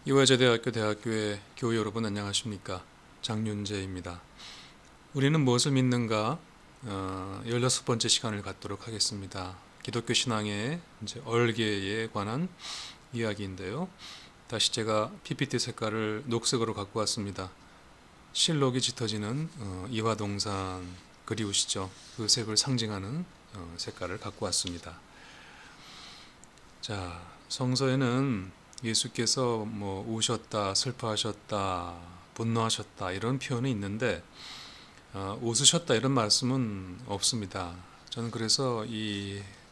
이화여자대학교 대학교의 교우 여러분 안녕하십니까? 장윤재입니다. 우리는 무엇을 믿는가? 16번째 시간을 갖도록 하겠습니다. 기독교 신앙의 얼개에 관한 이야기인데요. 다시 제가 PPT 색깔을 녹색으로 갖고 왔습니다. 실록이 짙어지는 이화동산 그리우시죠? 그 색을 상징하는 색깔을 갖고 왔습니다. 자, 성서에는 예수께서 우셨다, 슬퍼하셨다, 분노하셨다 이런 표현이 있는데 웃으셨다 이런 말씀은 없습니다. 저는 그래서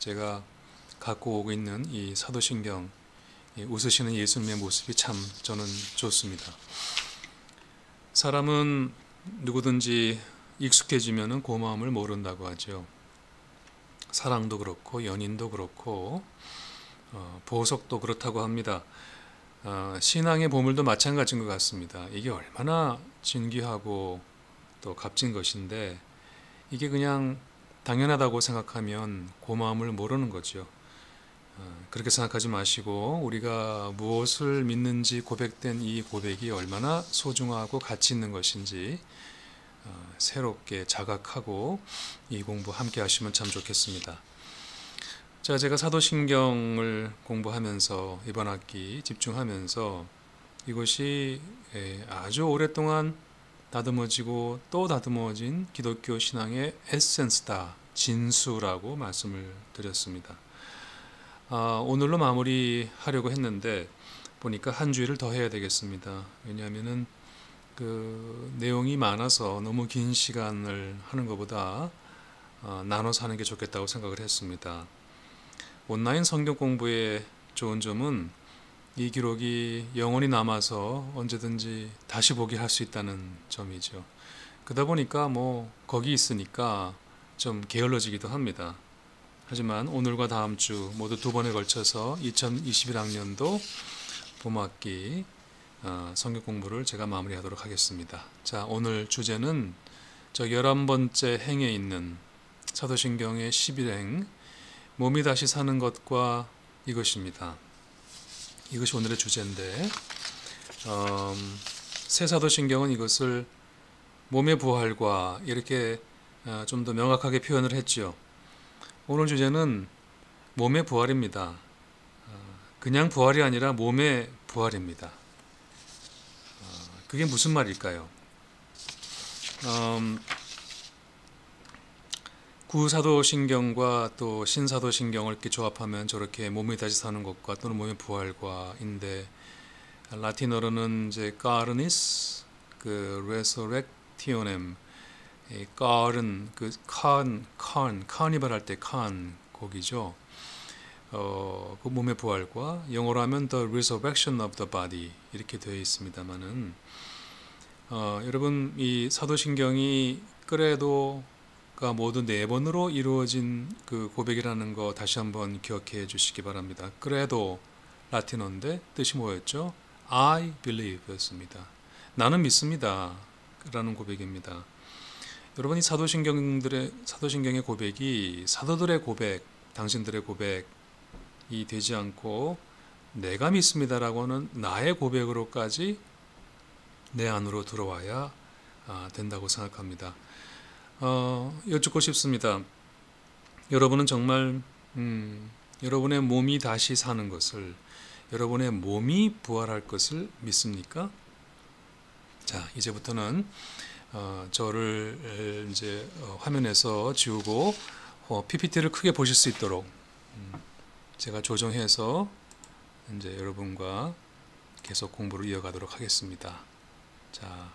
제가 갖고 오고 있는 이 사도신경, 웃으시는 예수님의 모습이 참 저는 좋습니다. 사람은 누구든지 익숙해지면 고마움을 모른다고 하죠. 사랑도 그렇고 연인도 그렇고 보석도 그렇다고 합니다. 신앙의 보물도 마찬가지인 것 같습니다. 이게 얼마나 진귀하고 또 값진 것인데 이게 그냥 당연하다고 생각하면 고마움을 모르는 거죠. 그렇게 생각하지 마시고 우리가 무엇을 믿는지 고백된 이 고백이 얼마나 소중하고 가치 있는 것인지 새롭게 자각하고 이 공부 함께 하시면 참 좋겠습니다. 자, 제가 사도신경을 공부하면서 이번 학기 집중하면서 이것이 아주 오랫동안 다듬어지고 또 다듬어진 기독교 신앙의 에센스다, 진수라고 말씀을 드렸습니다. 오늘로 마무리하려고 했는데 보니까 한 주일을 더 해야 되겠습니다. 왜냐하면은 그 내용이 많아서 너무 긴 시간을 하는 것보다 나눠서 하는 게 좋겠다고 생각을 했습니다. 온라인 성경 공부의 좋은 점은 이 기록이 영원히 남아서 언제든지 다시 보기 할 수 있다는 점이죠. 그러다 보니까 거기 있으니까 좀 게을러지기도 합니다. 하지만 오늘과 다음 주 모두 두 번에 걸쳐서 2021학년도 봄학기 성경 공부를 제가 마무리하도록 하겠습니다. 자, 오늘 주제는 저 11번째 행에 있는 사도신경의 11행 몸이 다시 사는 것과 이것입니다. 이것이 오늘의 주제인데 새 사도신경은 이것을 몸의 부활과 이렇게 좀 더 명확하게 표현을 했지요. 오늘 주제는 몸의 부활입니다. 그냥 부활이 아니라 몸의 부활입니다. 그게 무슨 말일까요? 구사도신경과 또 신사도신경을 이렇게 조합하면 저렇게 몸이 다시 사는 것과 또는 몸의 부활과인데 라틴어로는 이제 carnis, 그 resurrectionem, car은 그 카니발 할 때 곡이죠. 그 몸의 부활과 영어로 하면 the resurrection of the body 이렇게 되어 있습니다만은 여러분 이 사도신경이 그래도가 모두 4번으로 이루어진 그 고백이라는 거 다시 한번 기억해 주시기 바랍니다. 그래도 라틴어인데 뜻이 뭐였죠? I believe 였습니다. 나는 믿습니다 라는 고백입니다. 여러분 이 사도신경의 고백이 사도들의 고백, 당신들의 고백이 되지 않고 내가 믿습니다라고 하는 나의 고백으로까지 내 안으로 들어와야 된다고 생각합니다. 여쭙고 싶습니다. 여러분은 정말 여러분의 몸이 다시 사는 것을, 여러분의 몸이 부활할 것을 믿습니까? 자, 이제부터는 저를 이제 화면에서 지우고 PPT를 크게 보실 수 있도록 제가 조정해서 이제 여러분과 계속 공부를 이어가도록 하겠습니다. 자,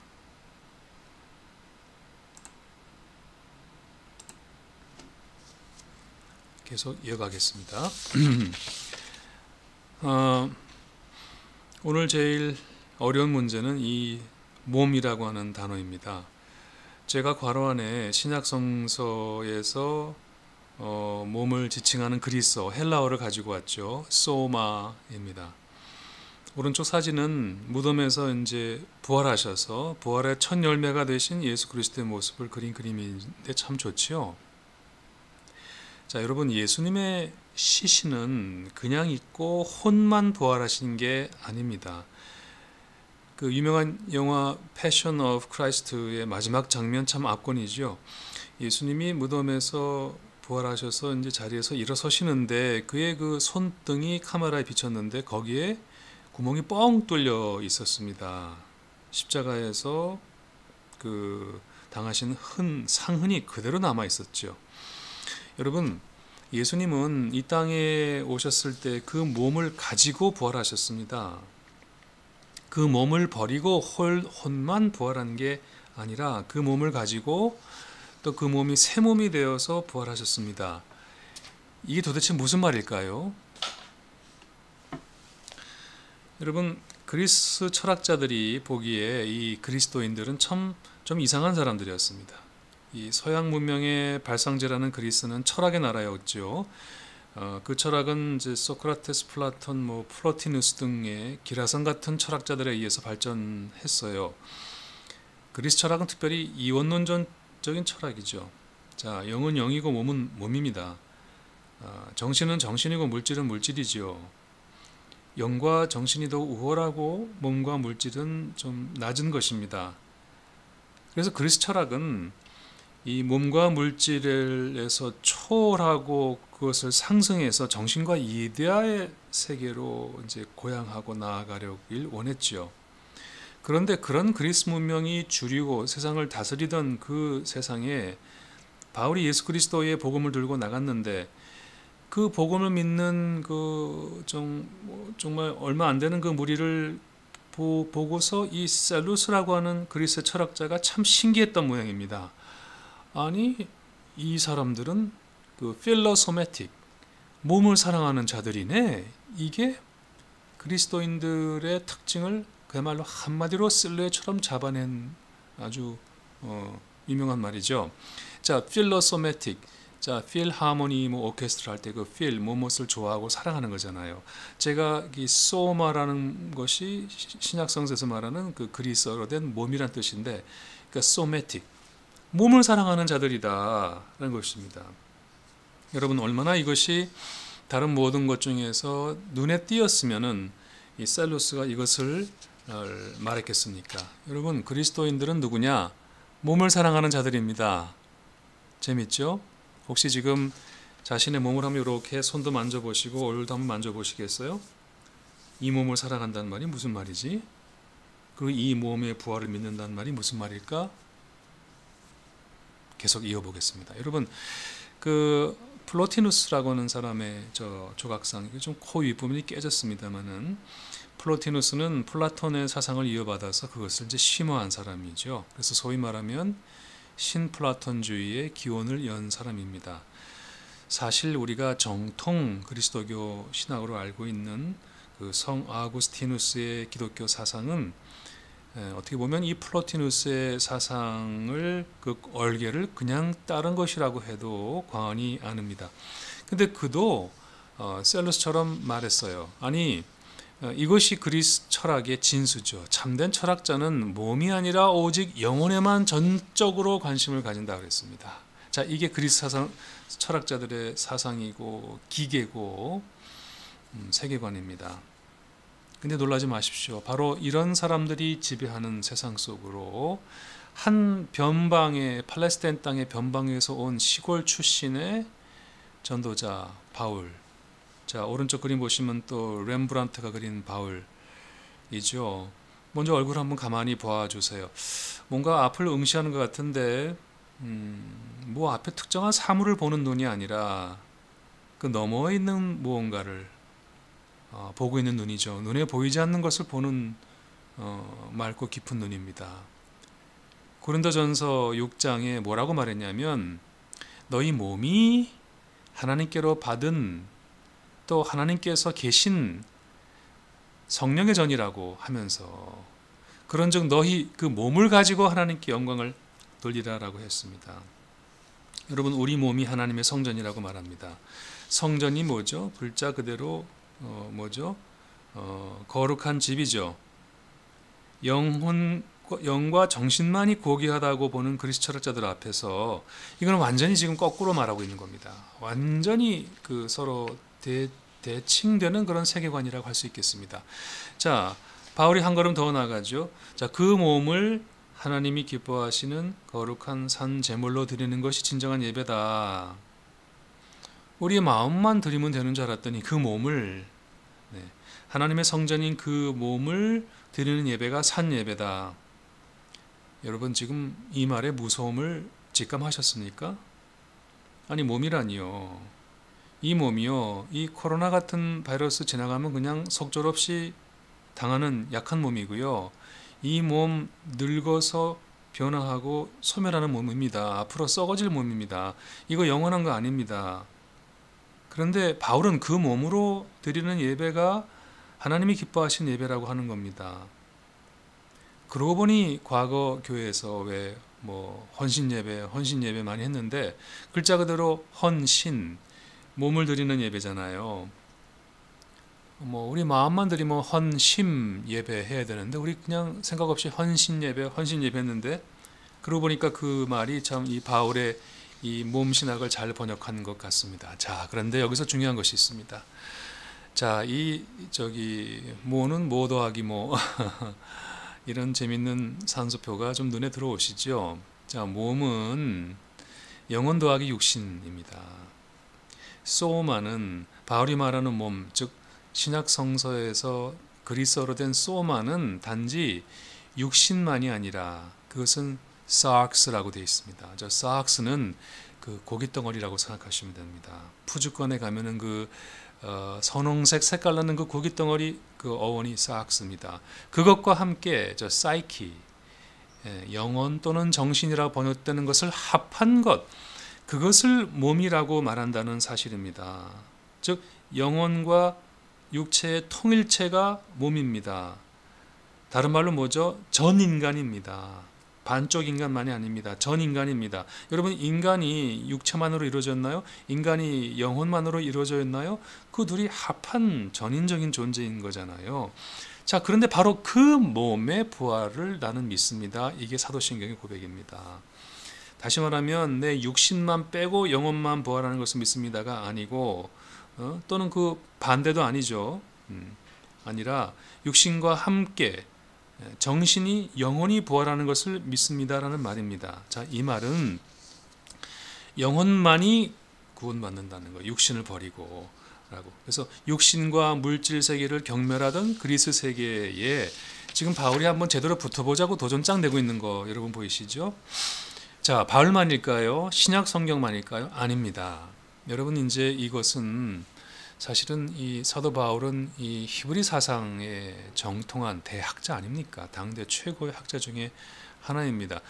계속 이어가겠습니다. 오늘 제일 어려운 문제는 이 몸이라고 하는 단어입니다. 제가 괄호 안에 신약성서에서 몸을 지칭하는 그리스어, 헬라어를 가지고 왔죠. 소마입니다. 오른쪽 사진은 무덤에서 이제 부활하셔서 부활의 첫 열매가 되신 예수 그리스도의 모습을 그린 그림인데 참 좋지요. 자, 여러분 예수님의 시신은 그냥 있고 혼만 부활하신 게 아닙니다. 그 유명한 영화 패션 오브 크라이스트의 마지막 장면 참 압권이죠. 예수님이 무덤에서 부활하셔서 이제 자리에서 일어서시는데 그의 그 손등이 카메라에 비쳤는데 거기에 구멍이 뻥 뚫려 있었습니다. 십자가에서 그 당하신 상흔이 그대로 남아 있었죠. 여러분, 예수님은 이 땅에 오셨을 때 그 몸을 가지고 부활하셨습니다. 그 몸을 버리고 혼만 부활한 게 아니라 그 몸을 가지고 또 그 몸이 새 몸이 되어서 부활하셨습니다. 이게 도대체 무슨 말일까요? 여러분, 그리스 철학자들이 보기에 이 그리스도인들은 참 좀 이상한 사람들이었습니다. 이 서양 문명의 발상제라는 그리스는 철학의 나라였죠. 그 철학은 이제 소크라테스, 플라톤, 플로티누스 등의 기라성 같은 철학자들에 의해서 발전했어요. 그리스 철학은 특별히 이원론적인 철학이죠. 자, 영은 영이고 몸은 몸입니다. 정신은 정신이고 물질은 물질이죠. 영과 정신이 더 우월하고 몸과 물질은 좀 낮은 것입니다. 그래서 그리스 철학은 이 몸과 물질에서 초월하고 그것을 상승해서 정신과 이데아의 세계로 이제 고양하고 나아가려길 원했지요. 그런데 그런 그리스 문명이 주류고 세상을 다스리던 그 세상에 바울이 예수 그리스도의 복음을 들고 나갔는데 그 복음을 믿는 그 정말 얼마 안 되는 그 무리를 보고서 이 셀루스라고 하는 그리스 철학자가 참 신기했던 모양입니다. 아니, 이 사람들은 그 필로소매틱, 몸을 사랑하는 자들이네. 이게 그리스도인들의 특징을 그야말로 한마디로 실루엣처럼 잡아낸 아주 유명한 말이죠. 자, 필로소매틱. 자, 필하모니 오케스트라 할 때 그 필, 무엇을 좋아하고 사랑하는 거잖아요. 제가 이 소마라는 것이 신약성서에서 말하는 그 그리스어로 된 몸이란 뜻인데, 그러니까 소매틱, 몸을 사랑하는 자들이다라는 것입니다. 여러분, 얼마나 이것이 다른 모든 것 중에서 눈에 띄었으면은 이 셀루스가 이것을 말했겠습니까? 여러분, 그리스도인들은 누구냐? 몸을 사랑하는 자들입니다. 재밌죠? 혹시 지금 자신의 몸을 한번 이렇게 손도 만져보시고 얼굴도 한번 만져보시겠어요? 이 몸을 사랑한다는 말이 무슨 말이지? 그리고 이 몸의 부활을 믿는다는 말이 무슨 말일까? 계속 이어보겠습니다. 여러분, 그 플로티누스라고 하는 사람의 조각상, 좀 코 윗부분이 깨졌습니다만은 플로티누스는 플라톤의 사상을 이어받아서 그것을 이제 심화한 사람이죠. 그래서 소위 말하면 신플라톤주의의 기원을 연 사람입니다. 사실 우리가 정통 그리스도교 신학으로 알고 있는 그 성 아구스티누스의 기독교 사상은 어떻게 보면 이 플로티누스의 사상을 그 얼개를 그냥 따른 것이라고 해도 과언이 아닙니다. 근데 그도 셀루스처럼 말했어요. 아니, 이것이 그리스 철학의 진수죠. 참된 철학자는 몸이 아니라 오직 영혼에만 전적으로 관심을 가진다 그랬습니다. 자, 이게 그리스 철학자들의 사상이고 기계고 세계관입니다. 근데 놀라지 마십시오. 바로 이런 사람들이 지배하는 세상 속으로 한 변방의 팔레스타인 땅의 변방에서 온 시골 출신의 전도자 바울. 자, 오른쪽 그림 보시면 또 렘브란트가 그린 바울이죠. 먼저 얼굴 한번 가만히 봐주세요. 뭔가 앞을 응시하는 것 같은데 뭐 앞에 특정한 사물을 보는 눈이 아니라 그 너머에 있는 무언가를 보고 있는 눈이죠. 눈에 보이지 않는 것을 보는 맑고 깊은 눈입니다. 고린도전서 6장에 뭐라고 말했냐면 너희 몸이 하나님께로 받은 또 하나님께서 계신 성령의 전이라고 하면서 그런즉 너희 그 몸을 가지고 하나님께 영광을 돌리라라고 했습니다. 여러분, 우리 몸이 하나님의 성전이라고 말합니다. 성전이 뭐죠? 글자 그대로 뭐죠? 거룩한 집이죠. 영과 정신만이 고귀하다고 보는 그리스 철학자들 앞에서 이건 완전히 지금 거꾸로 말하고 있는 겁니다. 완전히 서로 대칭되는 그런 세계관이라고 할 수 있겠습니다. 자, 바울이 한 걸음 더 나가죠. 자, 그 몸을 하나님이 기뻐하시는 거룩한 산 제물로 드리는 것이 진정한 예배다. 우리의 마음만 드리면 되는 줄 알았더니 그 몸을, 하나님의 성전인 그 몸을 드리는 예배가 산 예배다. 여러분 지금 이 말의 무서움을 직감하셨습니까? 아니 몸이라니요. 이 몸이요. 이 코로나 같은 바이러스 지나가면 그냥 속절없이 당하는 약한 몸이고요. 이 몸 늙어서 변화하고 소멸하는 몸입니다. 앞으로 썩어질 몸입니다. 이거 영원한 거 아닙니다. 그런데 바울은 그 몸으로 드리는 예배가 하나님이 기뻐하신 예배라고 하는 겁니다. 그러고 보니 과거 교회에서 왜 헌신 예배 많이 했는데 글자 그대로 헌신, 몸을 드리는 예배잖아요. 우리 마음만 드리면 헌심 예배 해야 되는데 우리 그냥 생각 없이 헌신 예배 했는데 그러고 보니까 그 말이 참 이 바울의 이 몸 신학을 잘 번역한 것 같습니다. 자, 그런데 여기서 중요한 것이 있습니다. 자, 모는 모 더하기 모 이런 재밌는 산수표가 좀 눈에 들어오시죠? 자, 몸은 영혼 더하기 육신입니다. 소마는 바울이 말하는 몸, 즉 신약 성서에서 그리스어로 된 소마는 단지 육신만이 아니라 그것은 sarx라고 되어 있습니다. 저 sarx는 그 고깃덩어리라고 생각하시면 됩니다. 푸주권에 가면은 그 선홍색 색깔 나는 그 고깃덩어리 그 어원이 sarx입니다. 그것과 함께 저 psyche, 영혼 또는 정신이라고 번역되는 것을 합한 것, 그것을 몸이라고 말한다는 사실입니다. 즉 영혼과 육체의 통일체가 몸입니다. 다른 말로 뭐죠? 전인간입니다. 반쪽 인간만이 아닙니다. 전인간입니다. 여러분 인간이 육체만으로 이루어졌나요? 인간이 영혼만으로 이루어져 있나요? 그 둘이 합한 전인적인 존재인 거잖아요. 자, 그런데 바로 그 몸의 부활을 나는 믿습니다. 이게 사도신경의 고백입니다. 다시 말하면 내 육신만 빼고 영혼만 부활하는 것을 믿습니다가 아니고 또는 그 반대도 아니죠. 아니라 육신과 함께 정신이 영혼이 부활하는 것을 믿습니다라는 말입니다. 자, 이 말은 영혼만이 구원받는다는 거예요. 육신을 버리고 라고. 그래서 육신과 물질 세계를 경멸하던 그리스 세계에 지금 바울이 한번 제대로 붙어보자고 도전장 내고 있는 거 여러분 보이시죠? 자, 바울만일까요? 신약 성경만일까요? 아닙니다. 여러분 이제 이것은 사실은 이 사도 바울은 이 히브리 사상에 정통한 대학자 아닙니까? 당대 최고의 학자 중에 하나입니다.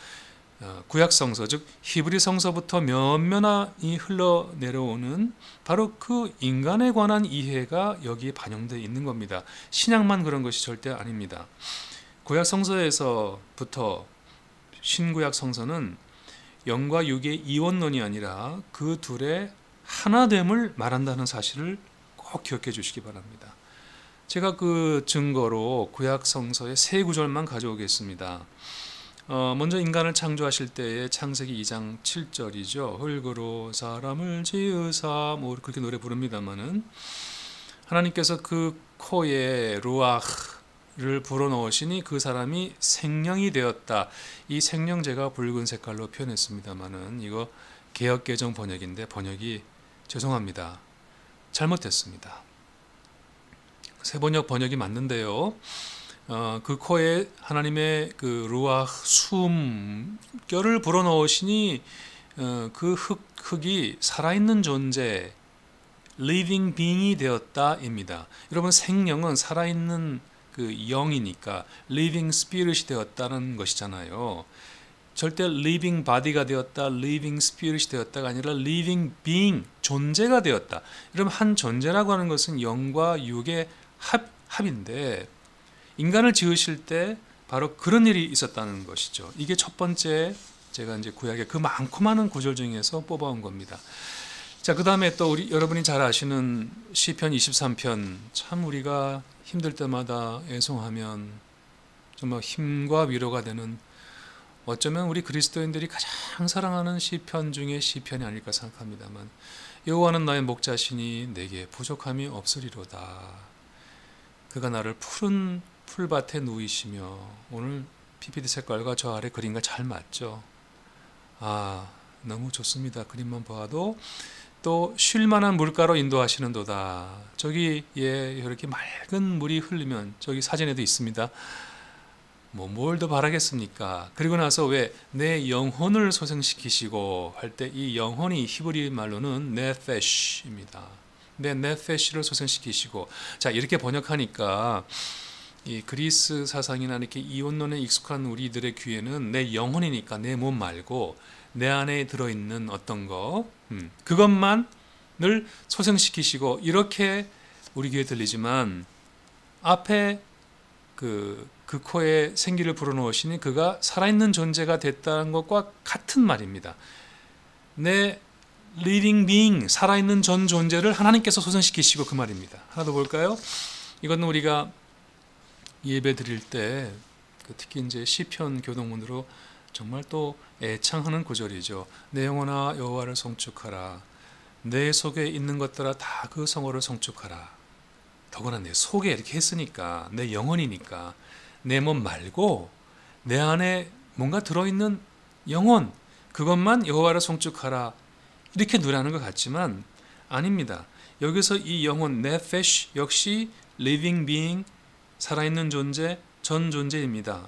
구약 성서 즉 히브리 성서부터 면면히 흘러내려오는 바로 그 인간에 관한 이해가 여기에 반영되어 있는 겁니다. 신약만 그런 것이 절대 아닙니다. 구약 성서에서부터 신구약 성서는 영과 육의 이원론이 아니라 그 둘의 하나됨을 말한다는 사실을 꼭 기억해 주시기 바랍니다. 제가 그 증거로 구약 성서의 세 구절만 가져오겠습니다. 먼저 인간을 창조하실 때의 창세기 2장 7절이죠. 흙으로 사람을 지으사 그렇게 노래 부릅니다마는 하나님께서 그 코에 루아흐를 불어넣으시니 그 사람이 생명이 되었다. 이 생명제가 붉은 색깔로 표현했습니다마는 이거 개역개정 번역인데 번역이 죄송합니다. 잘못됐습니다. 세번역 번역이 맞는데요. 그 코에 하나님의 그 루아흐 숨결을 불어넣으시니 그 흙이 살아있는 존재 living being이 되었다입니다. 여러분 생명은 살아있는 그 영이니까 living spirit이 되었다는 것이잖아요. 절대 living body가 되었다, living spirit이 되었다가 아니라 living being, 존재가 되었다. 여러분 한 존재라고 하는 것은 영과 육의 합인데 인간을 지으실 때 바로 그런 일이 있었다는 것이죠. 이게 첫 번째 제가 이제 구약의 그 많고 많은 구절 중에서 뽑아온 겁니다. 자, 그 다음에 또 여러분이 잘 아시는 시편 23편 참 우리가 힘들 때마다 애송하면 정말 힘과 위로가 되는 어쩌면 우리 그리스도인들이 가장 사랑하는 시편 중에 시편이 아닐까 생각합니다만 여호와는 나의 목자시니 내게 부족함이 없으리로다. 그가 나를 푸른 풀밭에 누이시며, 오늘 PPT 색깔과 저 아래 그림과 잘 맞죠? 아, 너무 좋습니다. 그림만 봐도. 또 쉴만한 물가로 인도하시는도다. 저기 이렇게 맑은 물이 흐르면, 저기 사진에도 있습니다. 뭘 더 바라겠습니까? 그리고 나서 왜 내 영혼을 소생시키시고 할 때, 이 영혼이 히브리 말로는 네페시입니다. 내 네페시를 소생시키시고. 자, 이렇게 번역하니까 이 그리스 사상이나 이렇게 이원론에 익숙한 우리들의 귀에는 내 영혼이니까 내 몸 말고 내 안에 들어있는 어떤 거, 그것만을 소생시키시고, 이렇게 우리 귀에 들리지만 앞에 그 코에 생기를 불어넣으시니 그가 살아있는 존재가 됐다는 것과 같은 말입니다. 내 living being, 살아있는 전 존재를 하나님께서 소생시키시고, 그 말입니다. 하나 더 볼까요? 이건 우리가 예배 드릴 때 특히 이제 시편 교동문으로 정말 또 애창하는 구절이죠. 내 영혼아 여호와를 송축하라. 내 속에 있는 것들아 다 그 성호를 송축하라. 더구나 내 속에 이렇게 했으니까, 내 영혼이니까 내 몸 말고 내 안에 뭔가 들어있는 영혼, 그것만 여호와를 송축하라, 이렇게 노래하는 것 같지만 아닙니다. 여기서 이 영혼 네페시 역시 living being, 살아있는 존재, 전 존재입니다.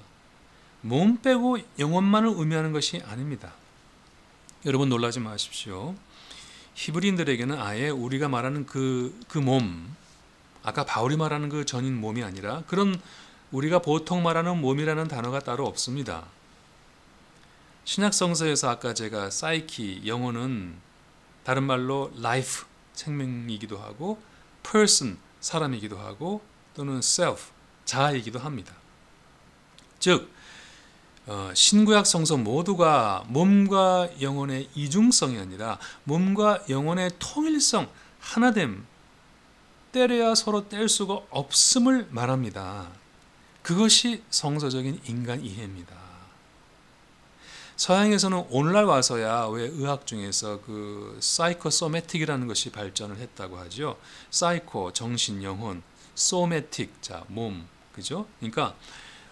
몸 빼고 영혼만을 의미하는 것이 아닙니다. 여러분 놀라지 마십시오. 히브리인들에게는 아예 우리가 말하는 그 몸, 아까 바울이 말하는 그 전인 몸이 아니라 그런 우리가 보통 말하는 몸이라는 단어가 따로 없습니다. 신약성서에서 아까 제가 사이키, 영혼은 다른 말로 life, 생명이기도 하고 person, 사람이기도 하고 또는 self, 자아이기도 합니다. 즉 신구약 성서 모두가 몸과 영혼의 이중성이 아니라 몸과 영혼의 통일성, 하나됨, 떼려야 서로 뗄 수가 없음을 말합니다. 그것이 성서적인 인간 이해입니다. 서양에서는 오늘날 와서야 왜 의학 중에서 그 사이코소매틱이라는 것이 발전을 했다고 하죠. 사이코, 정신, 영혼, 소매틱, 자, 몸, 그죠? 그러니까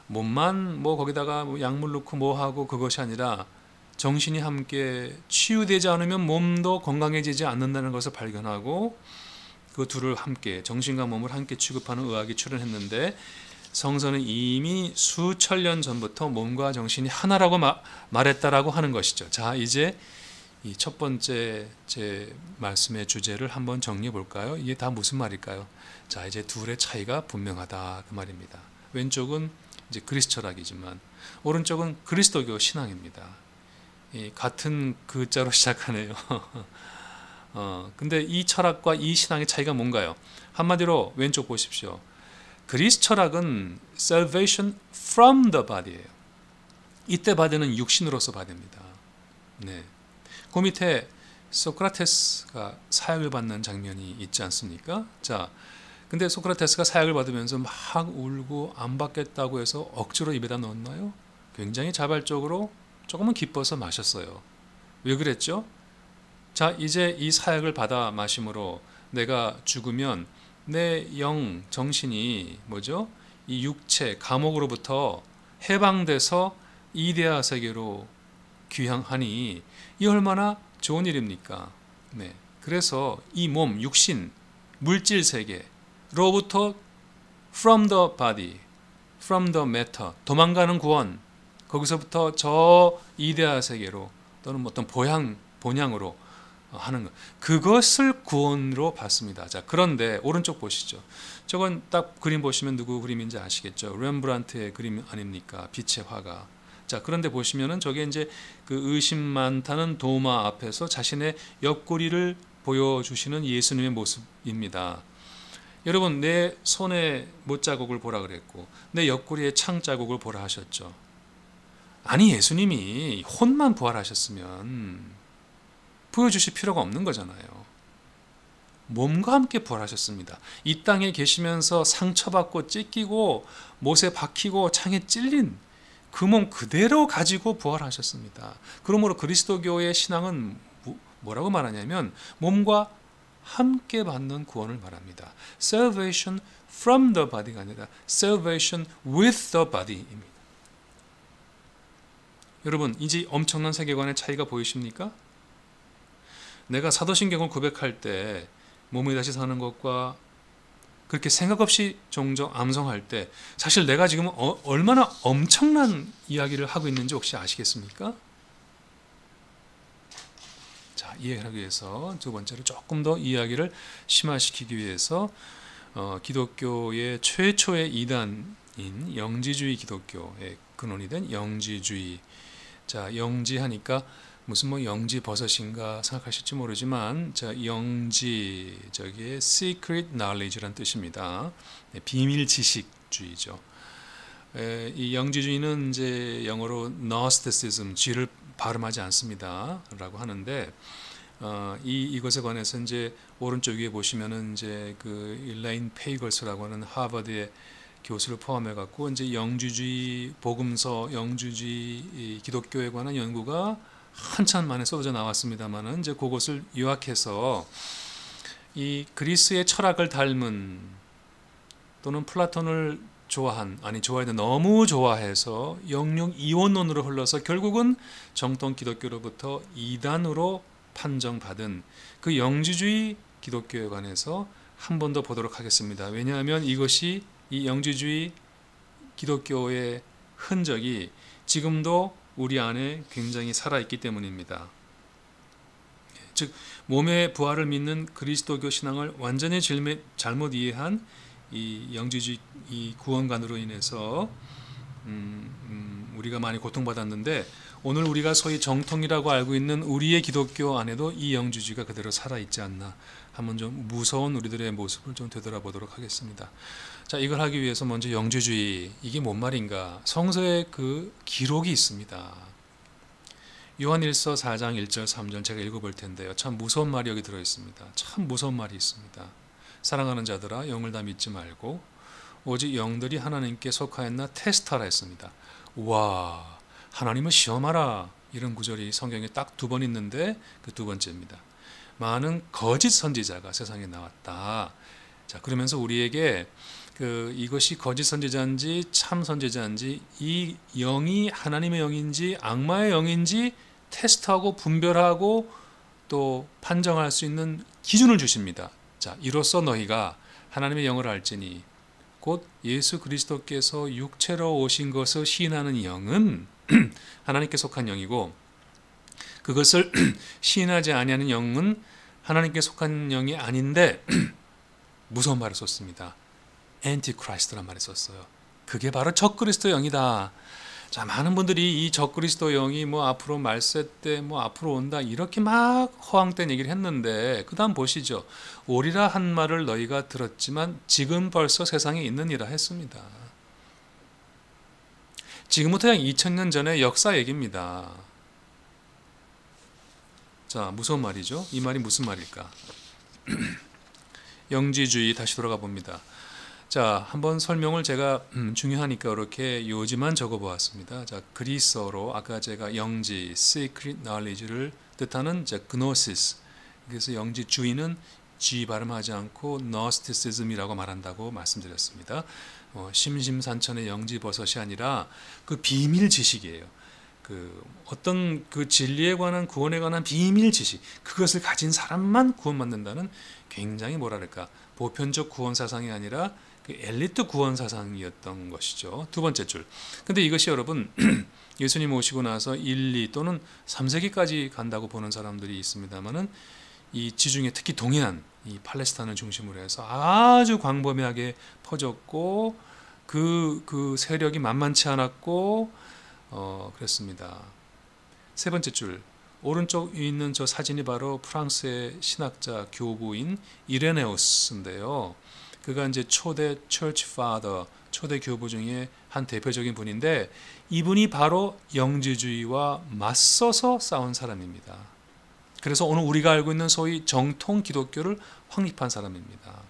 몸만 거기다가 약물 넣고 하고 그것이 아니라 정신이 함께 치유되지 않으면 몸도 건강해지지 않는다는 것을 발견하고, 그 둘을 함께, 정신과 몸을 함께 취급하는 의학이 출현했는데, 성서는 이미 수천 년 전부터 몸과 정신이 하나라고 말했다라고 하는 것이죠. 자, 이제 이 첫 번째 제 말씀의 주제를 한번 정리해 볼까요? 이게 다 무슨 말일까요? 자, 이제 둘의 차이가 분명하다, 그 말입니다. 왼쪽은 이제 그리스 철학이지만 오른쪽은 그리스도교 신앙입니다. 같은 그자로 시작하네요. 근데 이 철학과 이 신앙의 차이가 뭔가요? 한마디로 왼쪽 보십시오. 그리스 철학은 salvation from the body예요. 이때 바디는 육신으로서 바디입니다. 네. 그 밑에 소크라테스가 사역을 받는 장면이 있지 않습니까? 자, 근데 소크라테스가 사역을 받으면서 막 울고 안 받겠다고 해서 억지로 입에다 넣었나요? 굉장히 자발적으로 조금은 기뻐서 마셨어요. 왜 그랬죠? 자, 이제 이 사역을 받아 마심으로 내가 죽으면 내 영, 정신이 뭐죠? 이 육체, 감옥으로부터 해방돼서 이데아 세계로 귀향하니 이 얼마나 좋은 일입니까? 네. 그래서 이 몸, 육신, 물질 세계로부터 from the body, from the matter, 도망가는 구원, 거기서부터 저 이데아 세계로 또는 어떤 본향으로 하는 것, 그것을 구원으로 받습니다. 자, 그런데 오른쪽 보시죠. 저건 딱 그림 보시면 누구 그림인지 아시겠죠? 렘브란트의 그림 아닙니까? 빛의 화가. 자, 그런데 보시면은 저게 이제 그 의심 많다는 도마 앞에서 자신의 옆구리를 보여주시는 예수님의 모습입니다. 여러분, 내 손에 못자국을 보라 그랬고 내 옆구리에 창자국을 보라 하셨죠. 아니, 예수님이 혼만 부활하셨으면 보여주실 필요가 없는 거잖아요. 몸과 함께 부활하셨습니다. 이 땅에 계시면서 상처받고 찢기고 못에 박히고 창에 찔린 그 몸 그대로 가지고 부활하셨습니다. 그러므로 그리스도교의 신앙은 뭐라고 말하냐면 몸과 함께 받는 구원을 말합니다. Salvation from the body가 아니라 Salvation with the body입니다. 여러분, 이제 엄청난 세계관의 차이가 보이십니까? 내가 사도신경을 고백할 때 몸이 다시 사는 것과 그렇게 생각 없이 종종 암송할 때 사실 내가 지금 얼마나 엄청난 이야기를 하고 있는지 혹시 아시겠습니까? 자, 이해하기 위해서 두 번째로 조금 더 이야기를 심화시키기 위해서 기독교의 최초의 이단인 영지주의 기독교의 근원이 된 영지주의. 자, 영지하니까 무슨 뭐 영지 버섯인가 생각하실지 모르지만, 자, 영지 저기에 secret knowledge란 뜻입니다. 네, 비밀 지식주의죠. 이 영지주의는 이제 영어로 Gnosticism, G를 발음하지 않습니다라고 하는데, 이것에 관해서 이제 오른쪽 위에 보시면은 이제 그 일라인 페이걸스라고 하는 하버드의 교수를 포함해 갖고 이제 영지주의 복음서, 영지주의 기독교에 관한 연구가 한참 만에 쏟아져 나왔습니다만은 이제 그것을 요약해서 이 그리스의 철학을 닮은 또는 플라톤을 좋아했는데 너무 좋아해서 영육 이원론으로 흘러서 결국은 정통 기독교로부터 이단으로 판정받은 그 영지주의 기독교에 관해서 한 번 더 보도록 하겠습니다. 왜냐하면 이것이 이 영지주의 기독교의 흔적이 지금도 우리 안에 굉장히 살아있기 때문입니다. 즉 몸의 부활을 믿는 그리스도교 신앙을 완전히 잘못 이해한 이 영지주의 이 구원관으로 인해서 우리가 많이 고통받았는데, 오늘 우리가 소위 정통이라고 알고 있는 우리의 기독교 안에도 이 영지주의가 그대로 살아있지 않나, 한번 좀 무서운 우리들의 모습을 좀 되돌아보도록 하겠습니다. 자, 이걸 하기 위해서 먼저 영지주의, 이게 뭔 말인가? 성서에 그 기록이 있습니다. 요한일서 4장 1절 3절 제가 읽어볼 텐데요. 참 무서운 말이 여기 들어있습니다. 참 무서운 말이 있습니다. 사랑하는 자들아, 영을 다 믿지 말고 오직 영들이 하나님께 속하였나 테스트하라 했습니다. 와, 하나님을 시험하라, 이런 구절이 성경에 딱 2번 있는데 그 2번째입니다. 많은 거짓 선지자가 세상에 나왔다. 자, 그러면서 우리에게 이것이 거짓 선지자인지 참 선지자인지, 이 영이 하나님의 영인지 악마의 영인지 테스트하고 분별하고 또 판정할 수 있는 기준을 주십니다. 자, 이로써 너희가 하나님의 영을 알지니 곧 예수 그리스도께서 육체로 오신 것을 시인하는 영은 하나님께 속한 영이고, 그것을 시인하지 아니하는 영은 하나님께 속한 영이 아닌데 무서운 말을 썼습니다. 엔티크라이스트란 말을 썼어요. 그게 바로 적그리스도 영이다. 자, 많은 분들이 이 적그리스도 영이 뭐 앞으로 말세 때 뭐 앞으로 온다, 이렇게 막 허황된 얘기를 했는데, 그 다음 보시죠. 오리라 한 말을 너희가 들었지만 지금 벌써 세상에 있느니라 했습니다. 지금부터 약 2000년 전의 역사 얘기입니다. 자, 무서운 말이죠. 이 말이 무슨 말일까? 영지주의 다시 돌아가 봅니다. 자, 한번 설명을 제가 중요하니까 이렇게 요지만 적어 보았습니다. 자, 그리스어로 아까 제가 영지, secret knowledge를 뜻하는 gnosis, 그래서 영지주의는 G 발음하지 않고 Gnosticism이라고 말한다고 말씀드렸습니다. 심심산천의 영지버섯이 아니라 그 비밀 지식이에요. 어떤 그 진리에 관한, 구원에 관한 비밀 지식, 그것을 가진 사람만 구원받는다는 굉장히 뭐랄까 보편적 구원 사상이 아니라 그 엘리트 구원 사상이었던 것이죠. 2번째 줄. 근데 이것이 여러분 예수님 오시고 나서 1, 2 또는 3세기까지 간다고 보는 사람들이 있습니다만은, 이 지중해, 특히 동해안, 이 팔레스타인을 중심으로 해서 아주 광범위하게 퍼졌고, 그 세력이 만만치 않았고, 그랬습니다. 3번째 줄. 오른쪽 위에 있는 저 사진이 바로 프랑스의 신학자 교부인 이레네우스인데요. 그가 이제 초대 Church Father, 초대 교부 중에 한 대표적인 분인데, 이분이 바로 영지주의와 맞서서 싸운 사람입니다. 그래서 오늘 우리가 알고 있는 소위 정통 기독교를 확립한 사람입니다.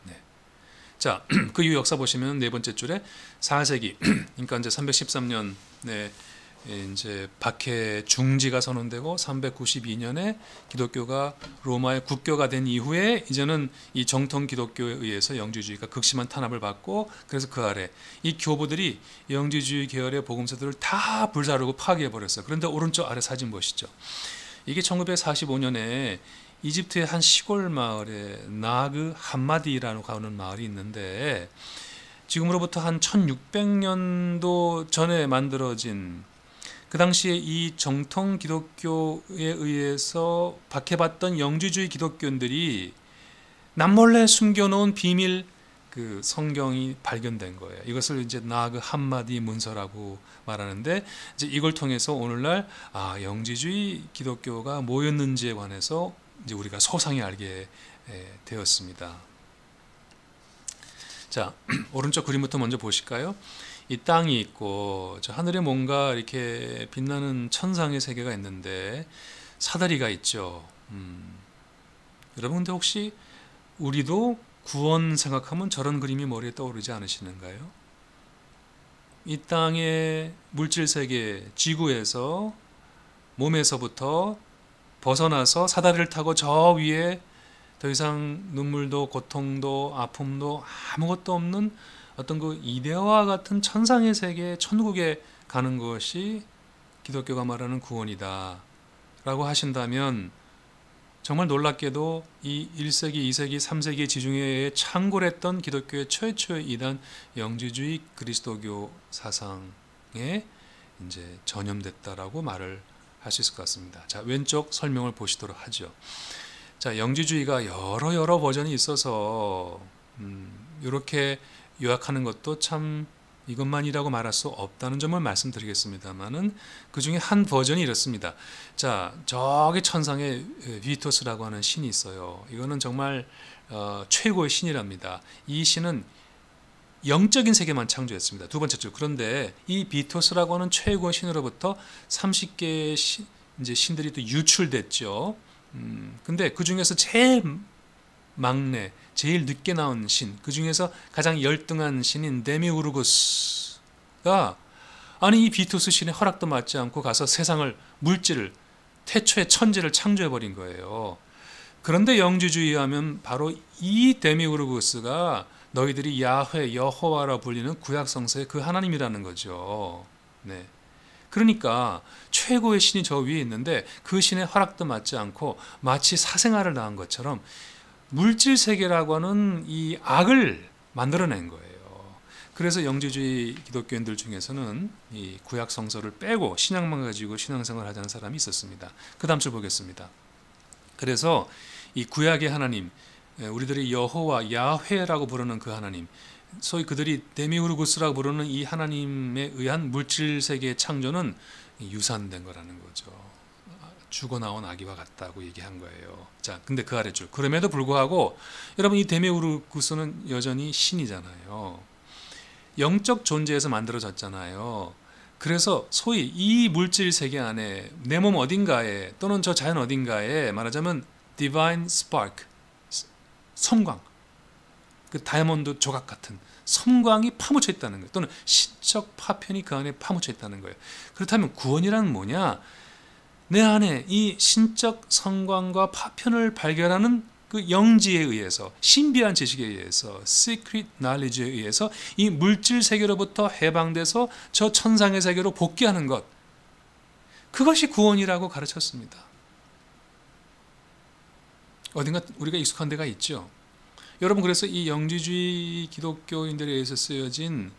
네. 자, 그 이후 역사 보시면 4번째 줄에 4세기, 그러니까 이제 313년 이제 박해 중지가 선언되고 392년에 기독교가 로마의 국교가 된 이후에 이제는 이 정통 기독교에 의해서 영지주의가 극심한 탄압을 받고, 그래서 그 아래 이 교부들이 영지주의 계열의 복음서들을 다 불사르고 파괴해 버렸어요. 그런데 오른쪽 아래 사진 보시죠. 이게 1945년에 이집트의 한 시골 마을에 나그 함마디라고 하는 마을이 있는데, 지금으로부터 한 1600년도 전에 만들어진, 그 당시에 이 정통 기독교에 의해서 박해받던 영지주의 기독교인들이 남몰래 숨겨놓은 비밀 그 성경이 발견된 거예요. 이것을 이제 나그 함마디 문서라고 말하는데, 이제 이걸 통해서 오늘날 영지주의 기독교가 뭐였는지에 관해서 이제 우리가 소상히 알게 되었습니다. 자, 오른쪽 그림부터 먼저 보실까요? 이 땅이 있고 저 하늘에 뭔가 이렇게 빛나는 천상의 세계가 있는데 사다리가 있죠. 여러분 근데 혹시 우리도 구원 생각하면 저런 그림이 머리에 떠오르지 않으시는가요? 이 땅의 물질 세계, 지구에서 몸에서부터 벗어나서 사다리를 타고 저 위에 더 이상 눈물도 고통도 아픔도 아무것도 없는 어떤 그 이데아와 같은 천상의 세계, 천국에 가는 것이 기독교가 말하는 구원이다 라고 하신다면, 정말 놀랍게도 이 1세기, 2세기, 3세기 지중해에 창궐했던 기독교의 최초의 이단 영지주의 그리스도교 사상에 이제 전염됐다라고 말을 할 수 있을 것 같습니다. 자, 왼쪽 설명을 보시도록 하죠. 자, 영지주의가 여러 버전이 있어서 이렇게 요약하는 것도 참 이것만이라고 말할 수 없다는 점을 말씀드리겠습니다만은, 그 중에 한 버전이 이렇습니다. 자, 저기 천상에 비토스라고 하는 신이 있어요. 이거는 정말 최고의 신이랍니다. 이 신은 영적인 세계만 창조했습니다. 두 번째 줄. 그런데 이 비토스라고 하는 최고의 신으로부터 30개의 이제 신들이 또 유출됐죠. 근데 그 중에서 제일 막내, 제일 늦게 나온 신, 그 중에서 가장 열등한 신인 데미우르구스가 이 비토스 신의 허락도 받지 않고 가서 세상을, 물질을, 태초의 천지를 창조해 버린 거예요. 그런데 영지주의 하면 바로 이 데미우르구스가 너희들이 야훼, 여호와라 불리는 구약 성서의 그 하나님이라는 거죠. 네. 그러니까 최고의 신이 저 위에 있는데 그 신의 허락도 받지 않고 마치 사생활을 당한 것처럼 물질 세계라고 하는 이 악을 만들어낸 거예요. 그래서 영지주의 기독교인들 중에서는 이 구약 성서를 빼고 신약만 가지고 신앙생활을 하자는 사람이 있었습니다. 그 다음 줄 보겠습니다. 그래서 이 구약의 하나님, 우리들이 여호와, 야훼라고 부르는 그 하나님, 소위 그들이 데미우르구스라고 부르는 이 하나님에 의한 물질 세계의 창조는 유산된 거라는 거죠. 죽어 나온 아기와 같다고 얘기한 거예요. 자, 근데 그 아래줄. 그럼에도 불구하고 여러분, 이 데미우르구스는 여전히 신이잖아요. 영적 존재에서 만들어졌잖아요. 그래서 소위 이 물질 세계 안에 내 몸 어딘가에, 또는 저 자연 어딘가에 말하자면 divine spark, 섬광, 그 다이아몬드 조각 같은 섬광이 파묻혀 있다는 거예요. 또는 신적 파편이 그 안에 파묻혀 있다는 거예요. 그렇다면 구원이란 뭐냐? 내 안에 이 신적 섬광과 파편을 발견하는 그 영지에 의해서, 신비한 지식에 의해서, secret knowledge에 의해서 이 물질 세계로부터 해방돼서 저 천상의 세계로 복귀하는 것, 그것이 구원이라고 가르쳤습니다. 어딘가 우리가 익숙한 데가 있죠. 여러분, 그래서 이 영지주의 기독교인들에 의해서 쓰여진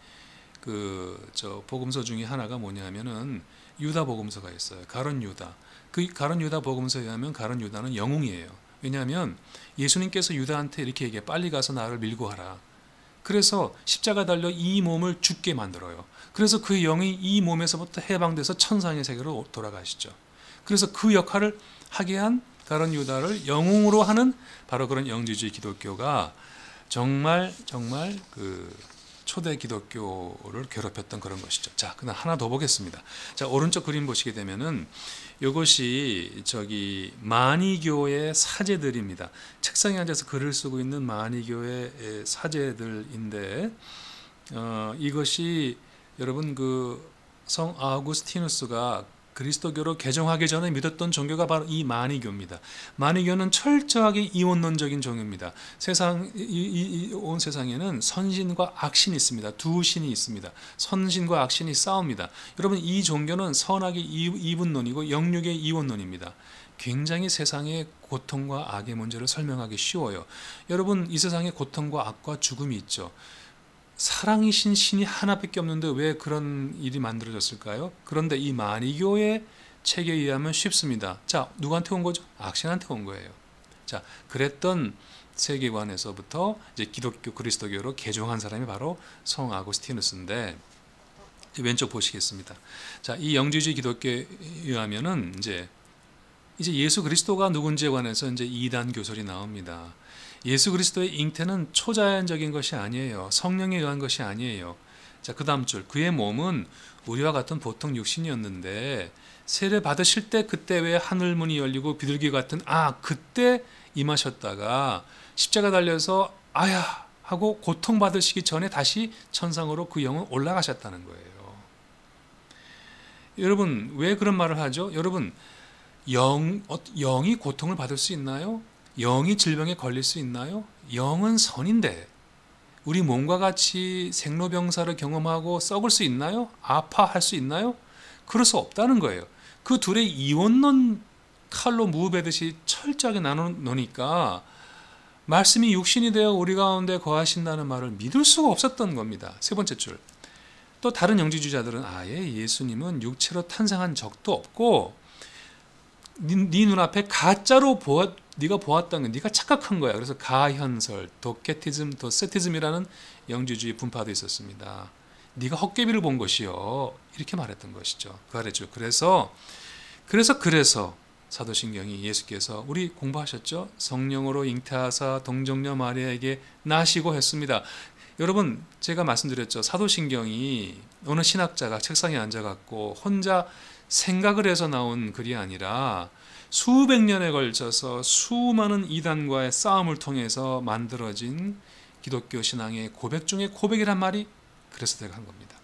저 복음서 중에 하나가 뭐냐면은 유다 복음서가 있어요. 가룟 유다. 그 가룟 유다 복음서에 의하면 가룟 유다는 영웅이에요. 왜냐하면 예수님께서 유다한테 이렇게 얘기해, 빨리 가서 나를 밀고 하라. 그래서 십자가 달려 이 몸을 죽게 만들어요. 그래서 그 영이 이 몸에서부터 해방돼서 천상의 세계로 돌아가시죠. 그래서 그 역할을 하게 한 가룟 유다를 영웅으로 하는 바로 그런 영지주의 기독교가 정말 그 초대 기독교를 괴롭혔던 그런 것이죠. 자, 그다음 하나 더 보겠습니다. 자, 오른쪽 그림 보시게 되면은 이것이 저기 마니교의 사제들입니다. 책상에 앉아서 글을 쓰고 있는 마니교의 사제들인데, 이것이 여러분 그 성 아우구스티누스가 그리스도교로 개종하기 전에 믿었던 종교가 바로 이 마니교입니다. 마니교는 철저하게 이원론적인 종교입니다. 온 세상에는 선신과 악신이 있습니다. 두 신이 있습니다. 선신과 악신이 싸웁니다. 여러분, 이 종교는 선악의 이분론이고 영육의 이원론입니다. 굉장히 세상의 고통과 악의 문제를 설명하기 쉬워요. 여러분, 이 세상에 고통과 악과 죽음이 있죠. 사랑이신 신이 하나밖에 없는데 왜 그런 일이 만들어졌을까요? 그런데 이 마니교의 책에 의하면 쉽습니다. 자, 누구한테 온 거죠? 악신한테 온 거예요. 자, 그랬던 세계관에서부터 이제 기독교 그리스도교로 개종한 사람이 바로 성 아구스티누스인데, 왼쪽 보시겠습니다. 자, 이 영지주의 기독교에 의하면은 이제 예수 그리스도가 누군지에 관해서 이제 이단 교설이 나옵니다. 예수 그리스도의 잉태는 초자연적인 것이 아니에요. 성령에 의한 것이 아니에요. 자, 그 다음 줄. 그의 몸은 우리와 같은 보통 육신이었는데 세례 받으실 때 그때 왜 하늘 문이 열리고 비둘기 같은 그때 임하셨다가 십자가 달려서 아야 하고 고통받으시기 전에 다시 천상으로 그 영은 올라가셨다는 거예요. 여러분, 왜 그런 말을 하죠? 여러분, 영이 고통을 받을 수 있나요? 영이 질병에 걸릴 수 있나요? 영은 선인데 우리 몸과 같이 생로병사를 경험하고 썩을 수 있나요? 아파할 수 있나요? 그럴 수 없다는 거예요. 그 둘의 이원론 칼로 무베듯이 철저하게 나누니까 말씀이 육신이 되어 우리 가운데 거하신다는 말을 믿을 수가 없었던 겁니다. 세 번째 줄. 또 다른 영지주의자들은 아예 예수님은 육체로 탄생한 적도 없고 네 눈앞에 가짜로 네가 보았다는 건 네가 착각한 거야. 그래서 가현설, 도케티즘, 도세티즘이라는 영지주의 분파도 있었습니다. 네가 헛개비를 본 것이요. 이렇게 말했던 것이죠. 그 아래죠. 그래서 사도신경이 예수께서 우리 공부하셨죠? 성령으로 잉태하사 동정녀 마리아에게 나시고 했습니다. 여러분, 제가 말씀드렸죠. 사도신경이 어느 신학자가 책상에 앉아갖고 혼자 생각을 해서 나온 글이 아니라 수백 년에 걸쳐서 수많은 이단과의 싸움을 통해서 만들어진 기독교 신앙의 고백 중에 고백이란 말이 그래서 들어간 겁니다.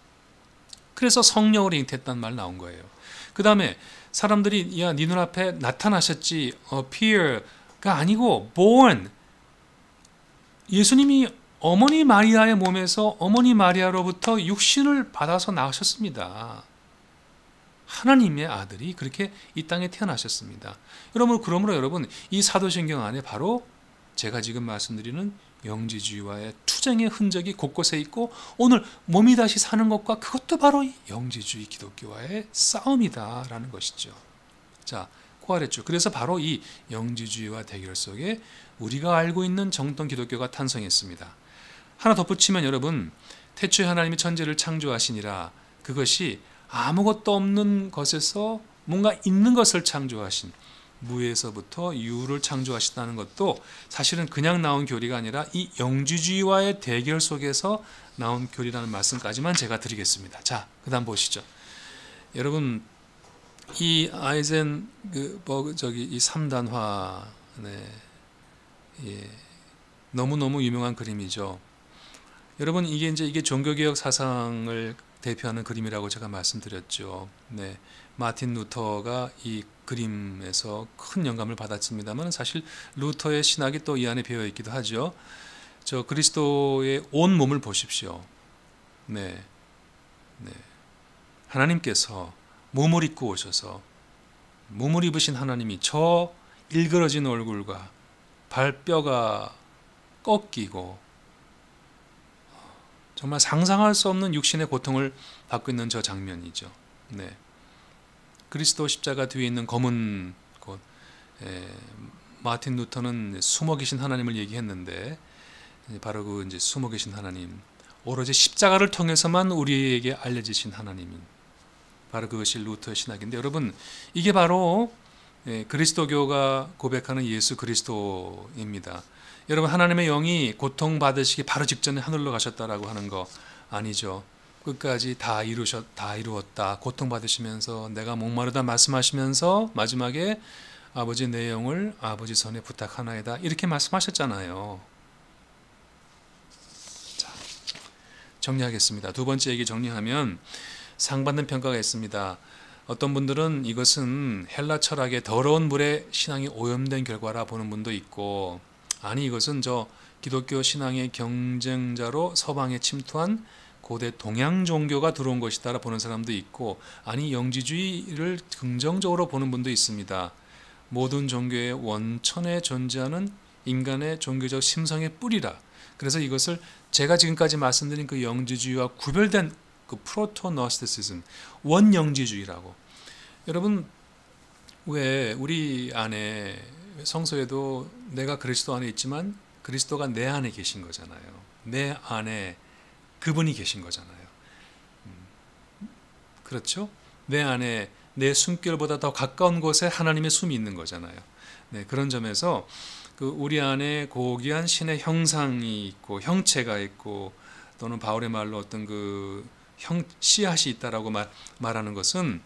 그래서 성령으로 잉태했다는 말 나온 거예요. 그 다음에 사람들이 야, 네 눈앞에 나타나셨지, appear가 아니고 born. 예수님이 어머니 마리아의 몸에서 어머니 마리아로부터 육신을 받아서 나오셨습니다. 하나님의 아들이 그렇게 이 땅에 태어나셨습니다. 그러므로 여러분, 이 사도신경 안에 바로 제가 지금 말씀드리는 영지주의와의 투쟁의 흔적이 곳곳에 있고 오늘 몸이 다시 사는 것과 그것도 바로 이 영지주의 기독교와의 싸움이다라는 것이죠. 자, 그 아래쪽. 그래서 바로 이 영지주의와 대결 속에 우리가 알고 있는 정통 기독교가 탄생했습니다. 하나 덧붙이면 여러분, 태초에 하나님이 천지를 창조하시니라, 그것이 아무것도 없는 것에서 뭔가 있는 것을 창조하신, 무에서부터 유를 창조하셨다는 것도 사실은 그냥 나온 교리가 아니라 이 영지주의와의 대결 속에서 나온 교리라는 말씀까지만 제가 드리겠습니다. 자, 그 다음 보시죠. 여러분, 이 아이젠버그 이 3단화, 너무너무 유명한 그림이죠. 여러분, 이게 종교개혁 사상을 대표하는 그림이라고 제가 말씀드렸죠. 마틴 루터가 이 그림에서 큰 영감을 받았습니다만 사실 루터의 신학이 또 이 안에 배어 있기도 하죠. 저 그리스도의 온 몸을 보십시오. 하나님께서 몸을 입고 오셔서 몸을 입으신 하나님이 저 일그러진 얼굴과 발뼈가 꺾이고 정말 상상할 수 없는 육신의 고통을 받고 있는 저 장면이죠. 그리스도 십자가 뒤에 있는 검은 곳, 마틴 루터는 숨어 계신 하나님을 얘기했는데 바로 그 이제 숨어 계신 하나님, 오로지 십자가를 통해서만 우리에게 알려지신 하나님인 바로 그것이 루터의 신학인데, 여러분, 이게 바로 그리스도교가 고백하는 예수 그리스도입니다. 여러분, 하나님의 영이 고통받으시기 바로 직전에 하늘로 가셨다라고 하는 거 아니죠. 끝까지 다 이루었다. 고통받으시면서 내가 목마르다 말씀하시면서 마지막에 아버지 내 영을 아버지 손에 부탁하나이다 이렇게 말씀하셨잖아요. 자, 정리하겠습니다. 두 번째 얘기 정리하면 상반된 평가가 있습니다. 어떤 분들은 이것은 헬라 철학의 더러운 물에 신앙이 오염된 결과라 보는 분도 있고, 아니 이것은 저 기독교 신앙의 경쟁자로 서방에 침투한 고대 동양 종교가 들어온 것이다 보는 사람도 있고, 아니 영지주의를 긍정적으로 보는 분도 있습니다. 모든 종교의 원천에 존재하는 인간의 종교적 심성의 뿌리라. 그래서 이것을 제가 지금까지 말씀드린 그 영지주의와 구별된 그 프로토노스티시즘, 원영지주의라고. 여러분, 왜 우리 안에 성서에도 내가 그리스도 안에 있지만 그리스도가 내 안에 계신 거잖아요. 내 안에 그분이 계신 거잖아요. 그렇죠? 내 안에 내 숨결보다 더 가까운 곳에 하나님의 숨이 있는 거잖아요. 네, 그런 점에서 그 우리 안에 고귀한 신의 형상이 있고 형체가 있고, 또는 바울의 말로 어떤 그 씨앗이 있다라고 말하는 것은,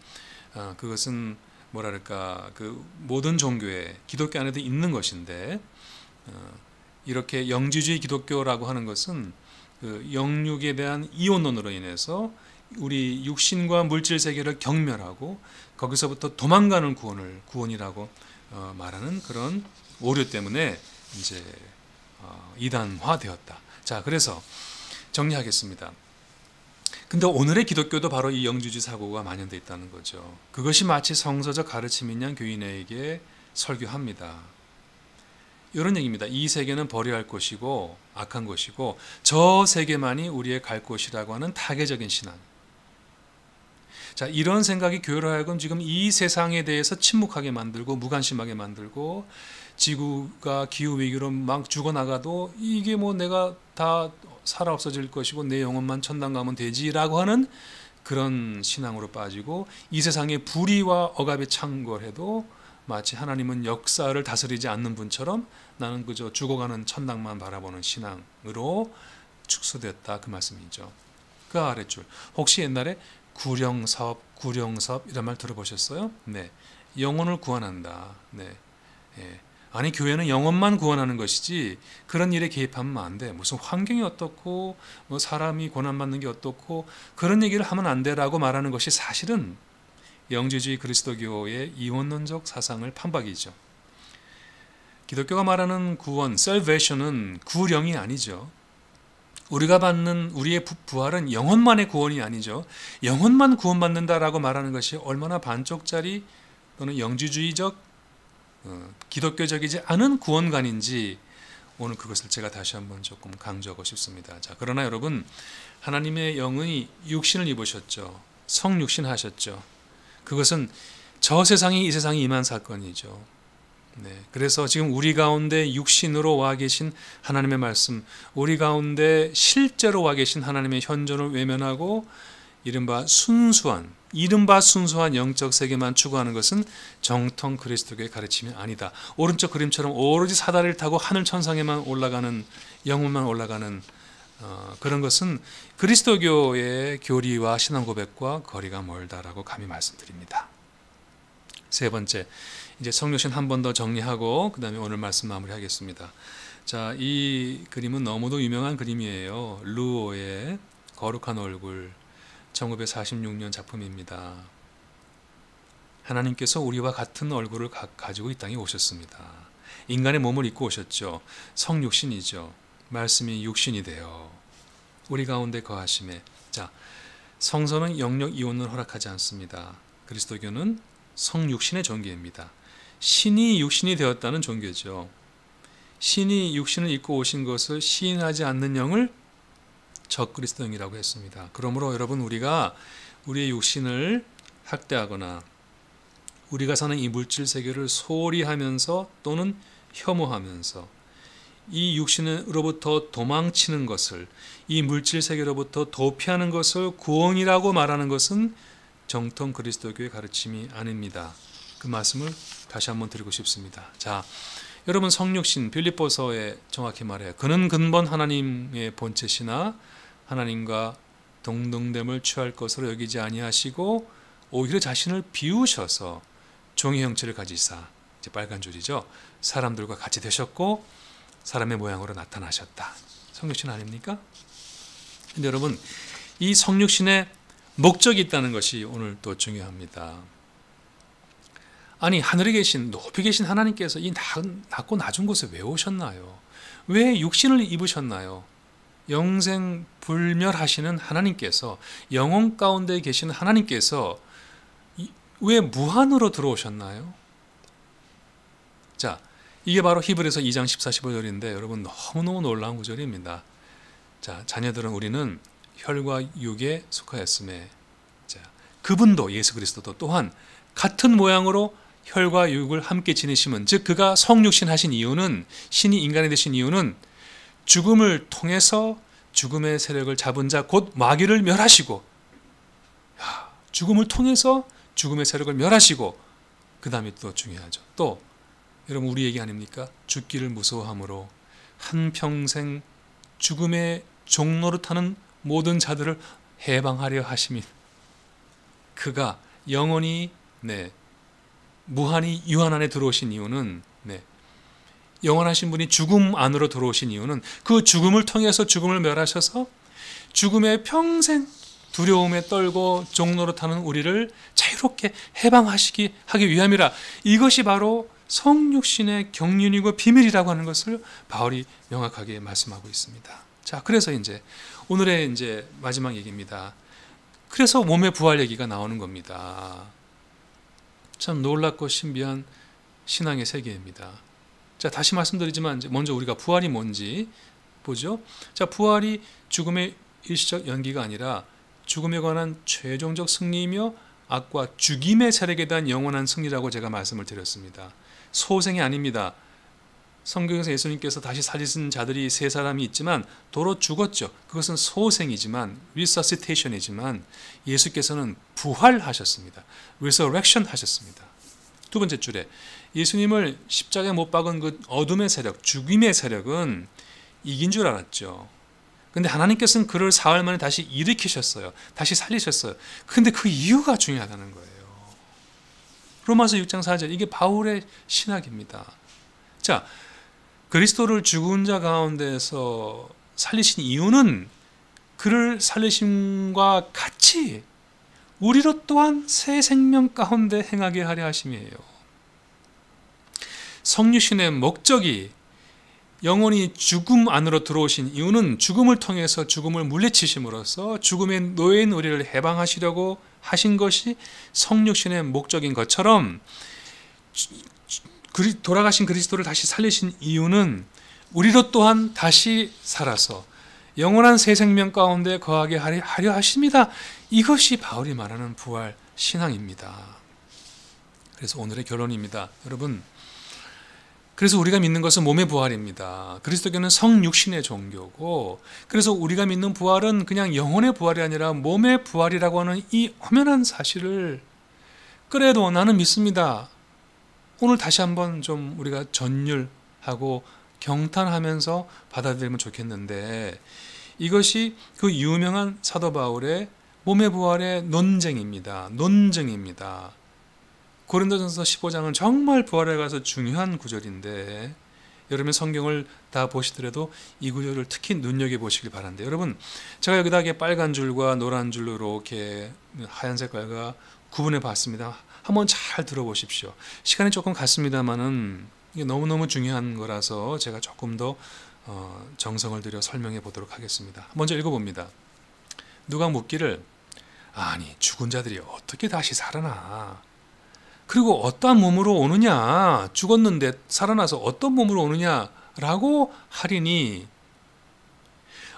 그것은 뭐랄까, 그 모든 종교에 기독교 안에도 있는 것인데, 이렇게 영지주의 기독교라고 하는 것은 그 영육에 대한 이원론으로 인해서 우리 육신과 물질 세계를 경멸하고 거기서부터 도망가는 구원이라고 말하는 그런 오류 때문에 이제 이단화되었다. 자, 그래서 정리하겠습니다. 근데 오늘의 기독교도 바로 이 영지주의 사고가 만연되어 있다는 거죠. 그것이 마치 성서적 가르침인 양 교인에게 설교합니다. 이런 얘기입니다. 이 세계는 버려야 할 것이고 악한 것이고 저 세계만이 우리의 갈 곳이라고 하는 타계적인 신앙. 자, 이런 생각이 교회로 하여금 지금 이 세상에 대해서 침묵하게 만들고 무관심하게 만들고, 지구가 기후위기로 막 죽어나가도 이게 뭐 내가 다 살아 없어질 것이고 내 영혼만 천당 가면 되지라고 하는 그런 신앙으로 빠지고, 이 세상의 불의와 억압에 창궐해도 마치 하나님은 역사를 다스리지 않는 분처럼 나는 그저 죽어가는 천당만 바라보는 신앙으로 축소됐다, 그 말씀이죠. 그 아랫줄, 혹시 옛날에 구령사업 이런 말 들어보셨어요? 네, 영혼을 구원한다. 네, 예. 아니 교회는 영혼만 구원하는 것이지 그런 일에 개입하면 안 돼. 무슨 환경이 어떻고 뭐 사람이 고난받는 게 어떻고 그런 얘기를 하면 안 돼라고 말하는 것이 사실은 영지주의 그리스도교의 이원론적 사상을 판박이죠. 기독교가 말하는 구원, salvation은 구령이 아니죠. 우리가 받는 우리의 부활은 영혼만의 구원이 아니죠. 영혼만 구원받는다라고 말하는 것이 얼마나 반쪽짜리 또는 영지주의적 기독교적이지 않은 구원관인지 오늘 그것을 제가 다시 한번 조금 강조하고 싶습니다. 자, 그러나 여러분, 하나님의 영의 육신을 입으셨죠. 성육신 하셨죠. 그것은 저 세상이 이 세상에 임한 사건이죠. 네, 그래서 지금 우리 가운데 육신으로 와 계신 하나님의 말씀, 우리 가운데 실제로 와 계신 하나님의 현존을 외면하고 이른바 순수한 영적 세계만 추구하는 것은 정통 그리스도교의 가르침이 아니다. 오른쪽 그림처럼 오로지 사다리를 타고 하늘 천상에만 올라가는, 영혼만 올라가는 그런 것은 그리스도교의 교리와 신앙 고백과 거리가 멀다라고 감히 말씀드립니다. 세 번째, 이제 성육신 한 번 더 정리하고 그 다음에 오늘 말씀 마무리하겠습니다. 자, 이 그림은 너무도 유명한 그림이에요. 르오의 거룩한 얼굴, 1946년 작품입니다. 하나님께서 우리와 같은 얼굴을 가지고 이 땅에 오셨습니다. 인간의 몸을 입고 오셨죠. 성육신이죠. 말씀이 육신이 되어 우리 가운데 거하심에. 자, 성서는 영역 이혼을 허락하지 않습니다. 그리스도교는 성육신의 종교입니다. 신이 육신이 되었다는 종교죠. 신이 육신을 입고 오신 것을 시인하지 않는 영을 적그리스도영이라고 했습니다. 그러므로 여러분, 우리가 우리의 육신을 학대하거나 우리가 사는 이 물질 세계를 소홀히 하면서 또는 혐오하면서 이 육신으로부터 도망치는 것을, 이 물질 세계로부터 도피하는 것을 구원이라고 말하는 것은 정통 그리스도교의 가르침이 아닙니다. 그 말씀을 다시 한번 드리고 싶습니다. 자, 여러분, 성육신 빌립보서에 정확히 말해요. 그는 근본 하나님의 본체시나 하나님과 동등됨을 취할 것으로 여기지 아니하시고 오히려 자신을 비우셔서 종의 형체를 가지사, 이제 빨간 줄이죠. 사람들과 같이 되셨고 사람의 모양으로 나타나셨다. 성육신 아닙니까? 근데 여러분, 이 성육신의 목적이 있다는 것이 오늘 또 중요합니다. 아니 하늘에 계신 높이 계신 하나님께서 이 낮고 낮은 곳에 왜 오셨나요? 왜 육신을 입으셨나요? 영생 불멸하시는 하나님께서, 영혼 가운데 계시는 하나님께서 왜 무한으로 들어오셨나요? 자, 이게 바로 히브리서 2장 14, 15절인데 여러분 너무너무 놀라운 구절입니다. 자, 자녀들은 우리는 혈과 육에 속하였음에, 자, 그분도 예수 그리스도도 또한 같은 모양으로 혈과 육을 함께 지니심은, 즉 그가 성육신 하신 이유는, 신이 인간이 되신 이유는 죽음을 통해서 죽음의 세력을 잡은 자 곧 마귀를 멸하시고, 죽음을 통해서 죽음의 세력을 멸하시고, 그 다음에 또 중요하죠. 또 여러분 우리 얘기 아닙니까? 죽기를 무서워함으로 한평생 죽음의 종로를 타는 모든 자들을 해방하려 하심이, 그가 영원히 무한히 유한 안에 들어오신 이유는, 영원하신 분이 죽음 안으로 들어오신 이유는 그 죽음을 통해서 죽음을 멸하셔서 죽음의 평생 두려움에 떨고 종로로 타는 우리를 자유롭게 해방하시기 하기 위함이라. 이것이 바로 성육신의 경륜이고 비밀이라고 하는 것을 바울이 명확하게 말씀하고 있습니다. 자, 그래서 이제 오늘의 이제 마지막 얘기입니다. 그래서 몸의 부활 얘기가 나오는 겁니다. 참 놀랍고 신비한 신앙의 세계입니다. 자, 다시 말씀드리지만 먼저 우리가 부활이 뭔지 보죠. 자, 부활이 죽음의 일시적 연기가 아니라 죽음에 관한 최종적 승리이며 악과 죽임의 세력에 대한 영원한 승리라고 제가 말씀을 드렸습니다. 소생이 아닙니다. 성경에서 예수님께서 다시 살리신 자들이 세 사람이 있지만 도로 죽었죠. 그것은 소생이지만, resuscitation이지만 예수께서는 부활하셨습니다. resurrection 하셨습니다. 두 번째 줄에 예수님을 십자가에 못 박은 그 어둠의 세력, 죽임의 세력은 이긴 줄 알았죠. 근데 하나님께서는 그를 사흘 만에 다시 일으키셨어요. 다시 살리셨어요. 근데 그 이유가 중요하다는 거예요. 로마서 6장 4절, 이게 바울의 신학입니다. 자, 그리스도를 죽은 자 가운데서 살리신 이유는 그를 살리심과 같이 우리로 또한 새 생명 가운데 행하게 하려 하심이에요. 성육신의 목적이 영혼이 죽음 안으로 들어오신 이유는 죽음을 통해서 죽음을 물리치심으로써 죽음의 노예인 우리를 해방하시려고 하신 것이 성육신의 목적인 것처럼, 돌아가신 그리스도를 다시 살리신 이유는 우리로 또한 다시 살아서 영원한 새 생명 가운데 거하게 하려 하십니다. 이것이 바울이 말하는 부활 신앙입니다. 그래서 오늘의 결론입니다. 여러분, 그래서 우리가 믿는 것은 몸의 부활입니다. 그리스도교는 성육신의 종교고, 그래서 우리가 믿는 부활은 그냥 영혼의 부활이 아니라 몸의 부활이라고 하는 이 엄연한 사실을, 그래도 나는 믿습니다. 오늘 다시 한번 좀 우리가 전율하고 경탄하면서 받아들이면 좋겠는데, 이것이 그 유명한 사도 바울의 몸의 부활의 논쟁입니다. 논증입니다. 고린도전서 15장은 정말 부활에 가서 중요한 구절인데, 여러분 성경을 다 보시더라도 이 구절을 특히 눈여겨보시길 바랍니다. 여러분, 제가 여기다 빨간 줄과 노란 줄로 이렇게 하얀 색깔과 구분해 봤습니다. 한번 잘 들어보십시오. 시간이 조금 갔습니다만은 이게 너무너무 중요한 거라서 제가 조금 더 정성을 들여 설명해 보도록 하겠습니다. 먼저 읽어봅니다. 누가 묻기를, 아니 죽은 자들이 어떻게 다시 살아나? 그리고 어떠한 몸으로 오느냐? 죽었는데 살아나서 어떤 몸으로 오느냐라고 하리니,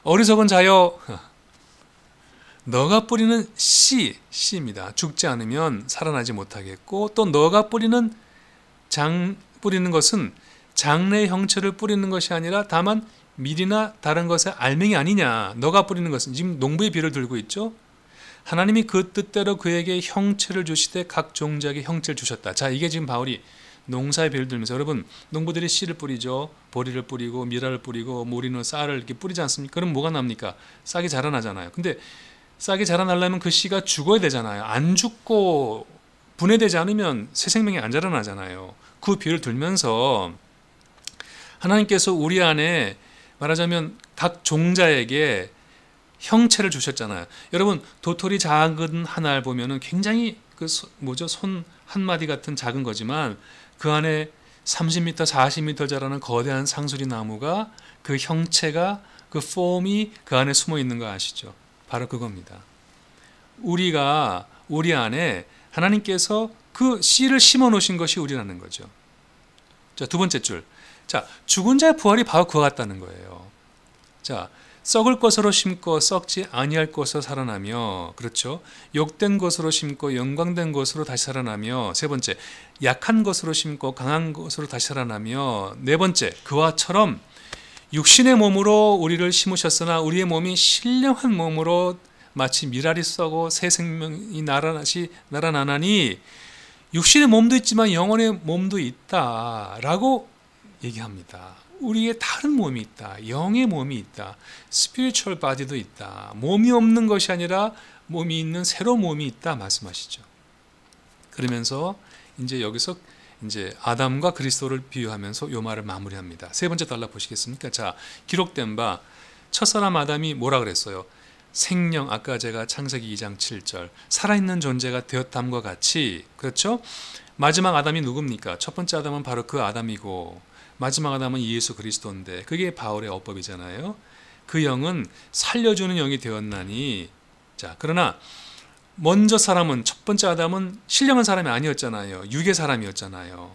어리석은 자여, 너가 뿌리는 씨입니다. 죽지 않으면 살아나지 못하겠고, 또 너가 뿌리는 것은 장래의 형체를 뿌리는 것이 아니라 다만 밀이나 다른 것의 알맹이 아니냐. 너가 뿌리는 것은, 지금 농부의 비를 들고 있죠. 하나님이 그 뜻대로 그에게 형체를 주시되 각 종자에게 형체를 주셨다. 자, 이게 지금 바울이 농사의 비를 들면서, 여러분 농부들이 씨를 뿌리죠. 보리를 뿌리고 미라를 뿌리고 모리는 쌀을 이렇게 뿌리지 않습니까? 그럼 뭐가 납니까? 싹이 자라나잖아요. 근데 싹이 자라나려면 그 씨가 죽어야 되잖아요. 안 죽고 분해되지 않으면 새 생명이 안 자라나잖아요. 그 비를 들면서 하나님께서 우리 안에 말하자면 각 종자에게 형체를 주셨잖아요. 여러분 도토리 작은 하나를 보면은 굉장히 손 한마디 같은 작은 거지만 그 안에 30m, 40m 자라는 거대한 상수리 나무가 그 형체가 그 폼이 그 안에 숨어 있는 거 아시죠? 바로 그겁니다. 우리 안에 하나님께서 그 씨를 심어 놓으신 것이 우리라는 거죠. 자, 두 번째 줄. 자, 죽은 자의 부활이 바로 그와 같다는 거예요. 자, 썩을 것으로 심고 썩지 아니할 것으로 살아나며, 그렇죠? 욕된 것으로 심고 영광된 것으로 다시 살아나며, 세 번째, 약한 것으로 심고 강한 것으로 다시 살아나며, 네 번째, 그와처럼 육신의 몸으로 우리를 심으셨으나 우리의 몸이 신령한 몸으로 마치 미랄이 썩어 새 생명이 날아나니 육신의 몸도 있지만 영혼의 몸도 있다라고 얘기합니다. 우리의 다른 몸이 있다. 영의 몸이 있다. 스피리추얼 바디도 있다. 몸이 없는 것이 아니라 몸이 있는 새로운 몸이 있다 말씀하시죠. 그러면서 이제 여기서 이제 아담과 그리스도를 비유하면서 요 말을 마무리합니다. 세 번째 달라 보시겠습니까? 자, 기록된 바 첫사람 아담이 뭐라 그랬어요? 생명, 아까 제가 창세기 2장 7절 살아있는 존재가 되었담과 같이, 그렇죠? 마지막 아담이 누굽니까? 첫 번째 아담은 바로 그 아담이고 마지막 아담은 예수 그리스도인데 그게 바울의 어법이잖아요. 그 영은 살려주는 영이 되었나니, 자, 그러나 먼저 사람은, 첫 번째 아담은 신령한 사람이 아니었잖아요. 육의 사람이었잖아요.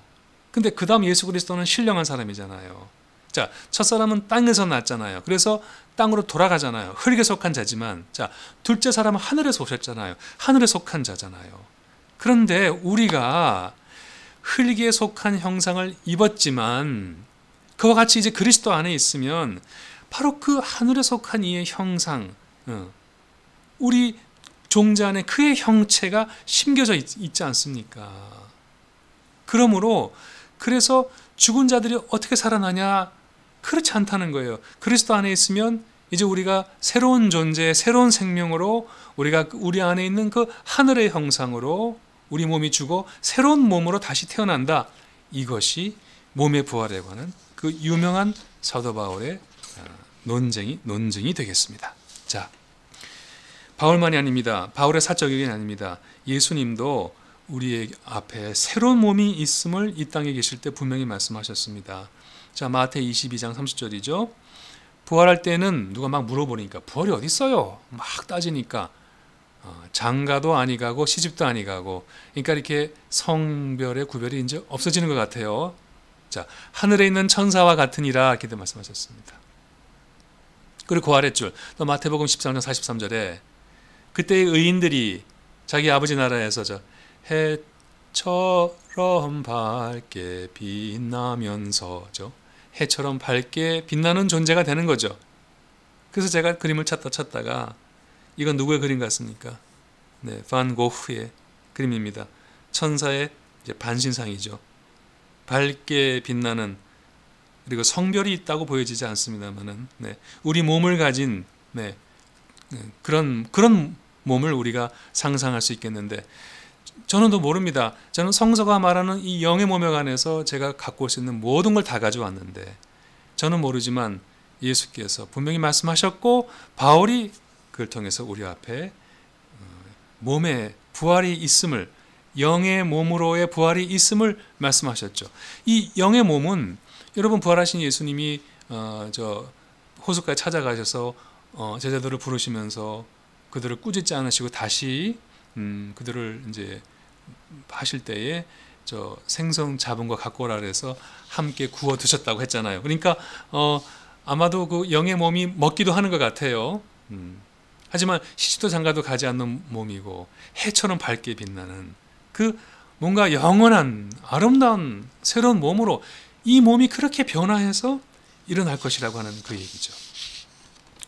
근데 그 다음 예수 그리스도는 신령한 사람이잖아요. 자, 첫 사람은 땅에서 났잖아요. 그래서 땅으로 돌아가잖아요. 흙에 속한 자지만, 자, 둘째 사람은 하늘에서 오셨잖아요. 하늘에 속한 자잖아요. 그런데 우리가 흙에 속한 형상을 입었지만 그와 같이 이제 그리스도 안에 있으면 바로 그 하늘에 속한 이의 형상, 우리 종자 안에 그의 형체가 심겨져 있지 않습니까? 그러므로 그래서 죽은 자들이 어떻게 살아나냐? 그렇지 않다는 거예요. 그리스도 안에 있으면 이제 우리가 새로운 존재, 새로운 생명으로 우리가 우리 안에 있는 그 하늘의 형상으로 우리 몸이 죽어 새로운 몸으로 다시 태어난다. 이것이 몸의 부활에 관한 그 유명한 사도 바울의 논증이 되겠습니다. 자, 바울만이 아닙니다. 바울의 사적 의견이 아닙니다. 예수님도 우리의 앞에 새로운 몸이 있음을 이 땅에 계실 때 분명히 말씀하셨습니다. 자, 마태이 22장 30절이죠. 부활할 때는 누가 막 물어보니까 부활이 어디 있어요? 막 따지니까 장가도 아니 가고 시집도 아니 가고, 그러니까 이렇게 성별의 구별이 이제 없어지는 것 같아요. 자, 하늘에 있는 천사와 같으니라 이렇게 말씀하셨습니다. 그리고 부활의 줄, 또 마태복음 13장 43절에 그때의 의인들이 자기 아버지 나라에서 저 해처럼 밝게 빛나면서죠. 해처럼 밝게 빛나는 존재가 되는 거죠. 그래서 제가 그림을 찾다가 이건 누구의 그림 같습니까? 네, 반 고흐의 그림입니다. 천사의 이제 반신상이죠. 밝게 빛나는, 그리고 성별이 있다고 보여지지 않습니다만은, 네, 우리 몸을 가진, 네, 그런 몸을 우리가 상상할 수 있겠는데, 저는 또 모릅니다. 저는 성서가 말하는 이 영의 몸에 관해서 제가 갖고 올 수 있는 모든 걸 다 가져왔는데, 저는 모르지만 예수께서 분명히 말씀하셨고 바울이 그걸 통해서 우리 앞에 몸에 부활이 있음을, 영의 몸으로의 부활이 있음을 말씀하셨죠. 이 영의 몸은 여러분, 부활하신 예수님이 저 호숫가에 찾아가셔서 제자들을 부르시면서 그들을 꾸짖지 않으시고 다시 그들을 이제 하실 때에 저 생선 잡은 거 갖고 오라 그래서 함께 구워 드셨다고 했잖아요. 그러니까 아마도 그 영의 몸이 먹기도 하는 것 같아요. 하지만 시집도 장가도 가지 않는 몸이고 해처럼 밝게 빛나는 그 뭔가 영원한 아름다운 새로운 몸으로 이 몸이 그렇게 변화해서 일어날 것이라고 하는 그 얘기죠.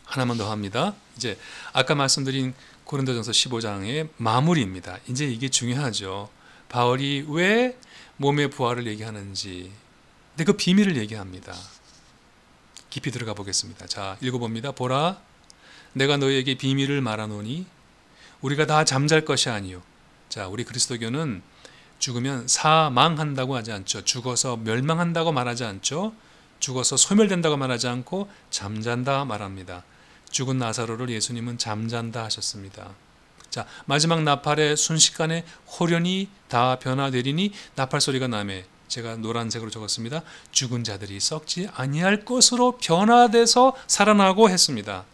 하나만 더 합니다. 이제 아까 말씀드린 고린도전서 15장의 마무리입니다. 이제 이게 중요하죠. 바울이 왜 몸의 부활을 얘기하는지, 근데 그 비밀을 얘기합니다. 깊이 들어가 보겠습니다. 자, 읽어봅니다. 보라, 내가 너희에게 비밀을 말하노니 우리가 다 잠잘 것이 아니요. 자, 우리 그리스도교는 죽으면 사망한다고 하지 않죠. 죽어서 멸망한다고 말하지 않죠. 죽어서 소멸된다고 말하지 않고 잠잔다 말합니다. 죽은 나사로를 예수님은 잠잔다 하셨습니다. 자, 마지막 나팔의 순식간에 홀연히 다 변화되리니 나팔 소리가 나매, 제가 노란색으로 적었습니다. 죽은 자들이 썩지 아니할 것으로 변화돼서 살아나고 했습니다.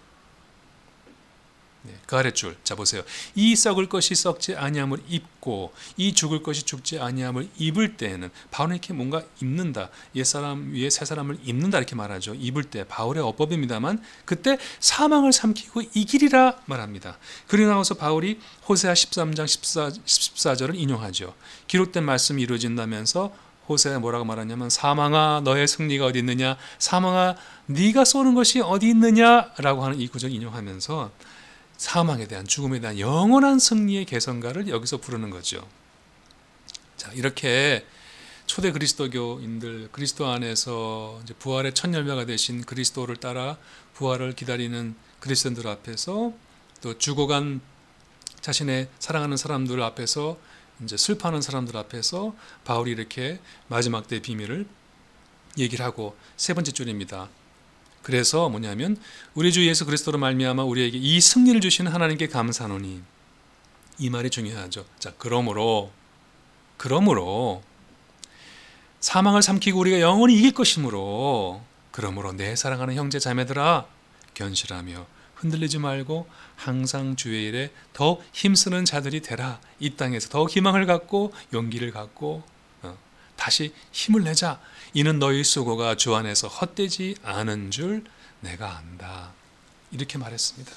네, 그 아랫줄, 자 보세요. 이 썩을 것이 썩지 아니함을 입고 이 죽을 것이 죽지 아니함을 입을 때에는, 바울은 이렇게 뭔가 입는다, 옛사람 위에 새사람을 입는다 이렇게 말하죠. 입을 때, 바울의 어법입니다만 그때 사망을 삼키고 이기리라 말합니다. 그리고 나와서 바울이 호세아 13장 14절을 인용하죠. 기록된 말씀이 이루어진다면서 호세아 뭐라고 말하냐면, 사망아 너의 승리가 어디 있느냐, 사망아 네가 쏘는 것이 어디 있느냐라고 하는 이 구절을 인용하면서 사망에 대한, 죽음에 대한 영원한 승리의 개성가를 여기서 부르는 거죠. 자, 이렇게 초대 그리스도교인들, 그리스도 안에서 이제 부활의 첫 열매가 되신 그리스도를 따라 부활을 기다리는 그리스도인들 앞에서, 또 죽어간 자신의 사랑하는 사람들 앞에서, 이제 슬퍼하는 사람들 앞에서 바울이 이렇게 마지막 때의 비밀을 얘기를 하고, 세 번째 줄입니다. 그래서 뭐냐면, 우리 주 예수 그리스도로 말미암아 우리에게 이 승리를 주시는 하나님께 감사하노니, 이 말이 중요하죠. 자, 그러므로 사망을 삼키고 우리가 영원히 이길 것이므로, 그러므로 내 사랑하는 형제 자매들아 견실하며 흔들리지 말고 항상 주의 일에 더 힘쓰는 자들이 되라. 이 땅에서 더 희망을 갖고 용기를 갖고 다시 힘을 내자. 이는 너희 수고가 주 안에서 헛되지 않은 줄 내가 안다. 이렇게 말했습니다.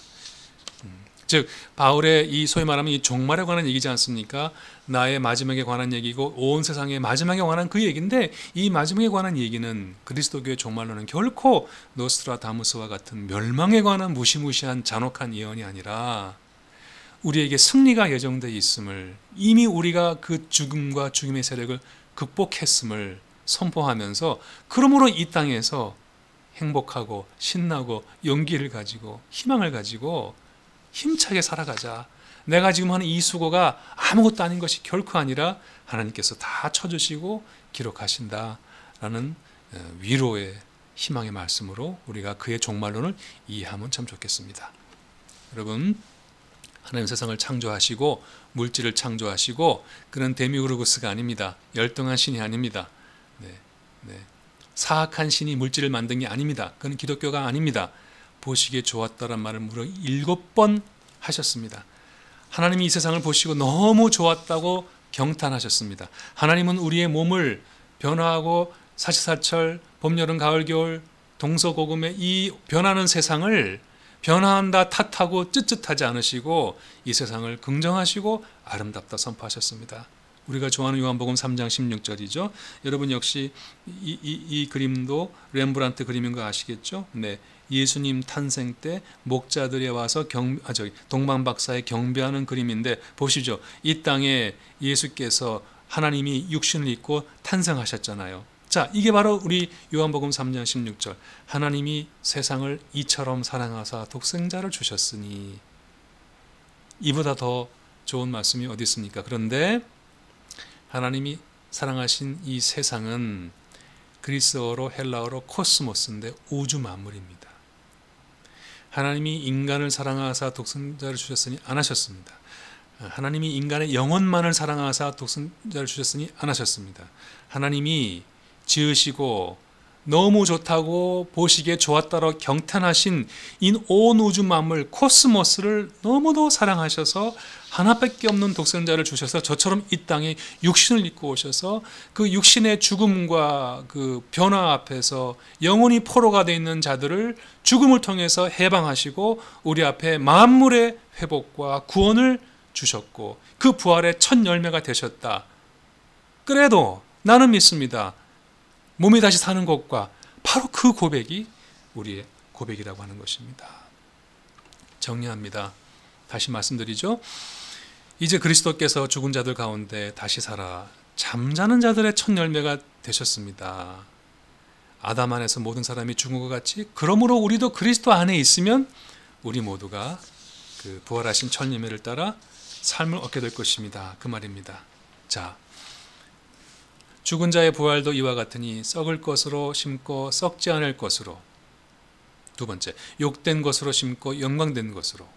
즉 바울의 이 소위 말하면 이 종말에 관한 얘기지 않습니까? 나의 마지막에 관한 얘기고 온 세상의 마지막에 관한 그 얘기인데, 이 마지막에 관한 얘기는 그리스도교의 종말론은 결코 노스트라다무스와 같은 멸망에 관한 무시무시한 잔혹한 예언이 아니라, 우리에게 승리가 예정되어 있음을, 이미 우리가 그 죽음과 죽음의 세력을 극복했음을 선포하면서, 그러므로 이 땅에서 행복하고 신나고 용기를 가지고 희망을 가지고 힘차게 살아가자. 내가 지금 하는 이 수고가 아무것도 아닌 것이 결코 아니라 하나님께서 다 쳐주시고 기록하신다라는 위로의 희망의 말씀으로 우리가 그의 종말론을 이해하면 참 좋겠습니다. 여러분, 하나님 세상을 창조하시고 물질을 창조하시고, 그는 데미우르구스가 아닙니다. 열등한 신이 아닙니다. 사악한 신이 물질을 만든 게 아닙니다. 그는 기독교가 아닙니다. 보시기에 좋았다란 말을 무려 7번 하셨습니다. 하나님이 이 세상을 보시고 너무 좋았다고 경탄하셨습니다. 하나님은 우리의 몸을 변화하고 사시사철, 봄, 여름, 가을, 겨울, 동서고금의 이 변하는 세상을 변화한다 탓하고 쯧쯧하지 않으시고 이 세상을 긍정하시고 아름답다 선포하셨습니다. 우리가 좋아하는 요한복음 3장 16절이죠. 여러분 역시 이 그림도 렘브란트 그림인 거 아시겠죠? 네, 예수님 탄생 때 목자들이 와서 동방박사에 경배하는 그림인데, 보시죠. 이 땅에 예수께서 하나님이 육신을 입고 탄생하셨잖아요. 자, 이게 바로 우리 요한복음 3장 16절. 하나님이 세상을 이처럼 사랑하사 독생자를 주셨으니. 이보다 더 좋은 말씀이 어디 있습니까? 그런데 하나님이 사랑하신 이 세상은 그리스어로 헬라어로 코스모스인데 우주 만물입니다. 하나님이 인간을 사랑하사 독생자를 주셨으니 안 하셨습니다. 하나님이 인간의 영혼만을 사랑하사 독생자를 주셨으니 안 하셨습니다. 하나님이 지으시고 너무 좋다고 보시기에 좋았다고 경탄하신 이 온 우주 만물 코스모스를 너무도 사랑하셔서 하나밖에 없는 독생자를 주셔서 저처럼 이 땅에 육신을 입고 오셔서 그 육신의 죽음과 그 변화 앞에서 영혼이 포로가 되어 있는 자들을 죽음을 통해서 해방하시고 우리 앞에 만물의 회복과 구원을 주셨고 그 부활의 첫 열매가 되셨다. 그래도 나는 믿습니다. 몸이 다시 사는 것과 바로 그 고백이 우리의 고백이라고 하는 것입니다. 정리합니다. 다시 말씀드리죠. 이제 그리스도께서 죽은 자들 가운데 다시 살아 잠자는 자들의 첫 열매가 되셨습니다. 아담 안에서 모든 사람이 죽은 것 같이 그러므로 우리도 그리스도 안에 있으면 우리 모두가 그 부활하신 첫 열매를 따라 삶을 얻게 될 것입니다. 그 말입니다. 자, 죽은 자의 부활도 이와 같으니 썩을 것으로 심고 썩지 않을 것으로, 두 번째, 욕된 것으로 심고 영광된 것으로.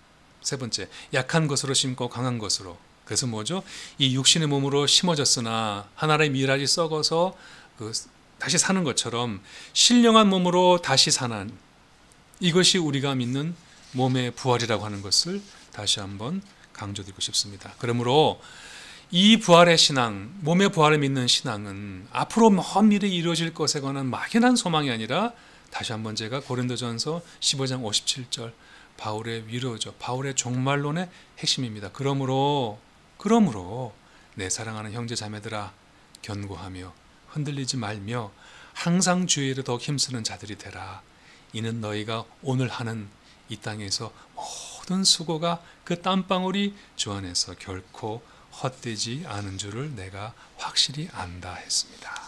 세 번째, 약한 것으로 심고 강한 것으로. 그래서 뭐죠? 이 육신의 몸으로 심어졌으나 하나님의 미랄이 썩어서 다시 사는 것처럼 신령한 몸으로 다시 사는, 이것이 우리가 믿는 몸의 부활이라고 하는 것을 다시 한번 강조드리고 싶습니다. 그러므로 이 부활의 신앙, 몸의 부활을 믿는 신앙은 앞으로 먼 미래에 이루어질 것에 관한 막연한 소망이 아니라, 다시 한번 제가 고린도전서 15장 57절 바울의 위로죠. 바울의 종말론의 핵심입니다. 그러므로 내 사랑하는 형제 자매들아, 견고하며 흔들리지 말며 항상 주의 일에 더욱 힘쓰는 자들이 되라. 이는 너희가 오늘 하는 이 땅에서 모든 수고가 그 땀방울이 주 안에서 결코 헛되지 않은 줄을 내가 확실히 안다 했습니다.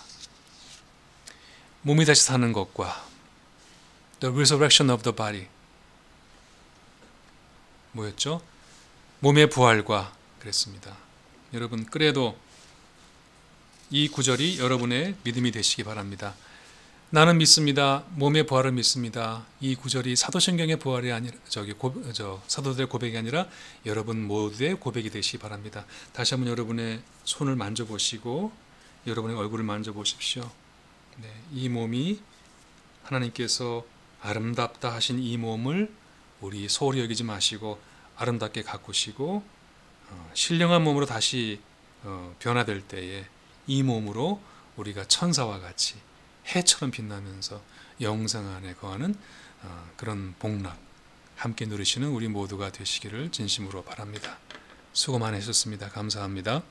몸이 다시 사는 것과 The resurrection of the body, 뭐였죠? 몸의 부활과 그랬습니다. 여러분, 그래도 이 구절이 여러분의 믿음이 되시기 바랍니다. 나는 믿습니다. 몸의 부활을 믿습니다. 이 구절이 사도신경의 부활이 아니라 사도들의 고백이 아니라 여러분 모두의 고백이 되시기 바랍니다. 다시 한번 여러분의 손을 만져보시고 여러분의 얼굴을 만져보십시오. 네, 이 몸이 하나님께서 아름답다 하신 이 몸을 우리 소홀히 여기지 마시고 아름답게 가꾸시고 신령한 몸으로 다시 변화될 때에 이 몸으로 우리가 천사와 같이 해처럼 빛나면서 영생 안에 거하는 그런 복락 함께 누리시는 우리 모두가 되시기를 진심으로 바랍니다. 수고 많으셨습니다. 감사합니다.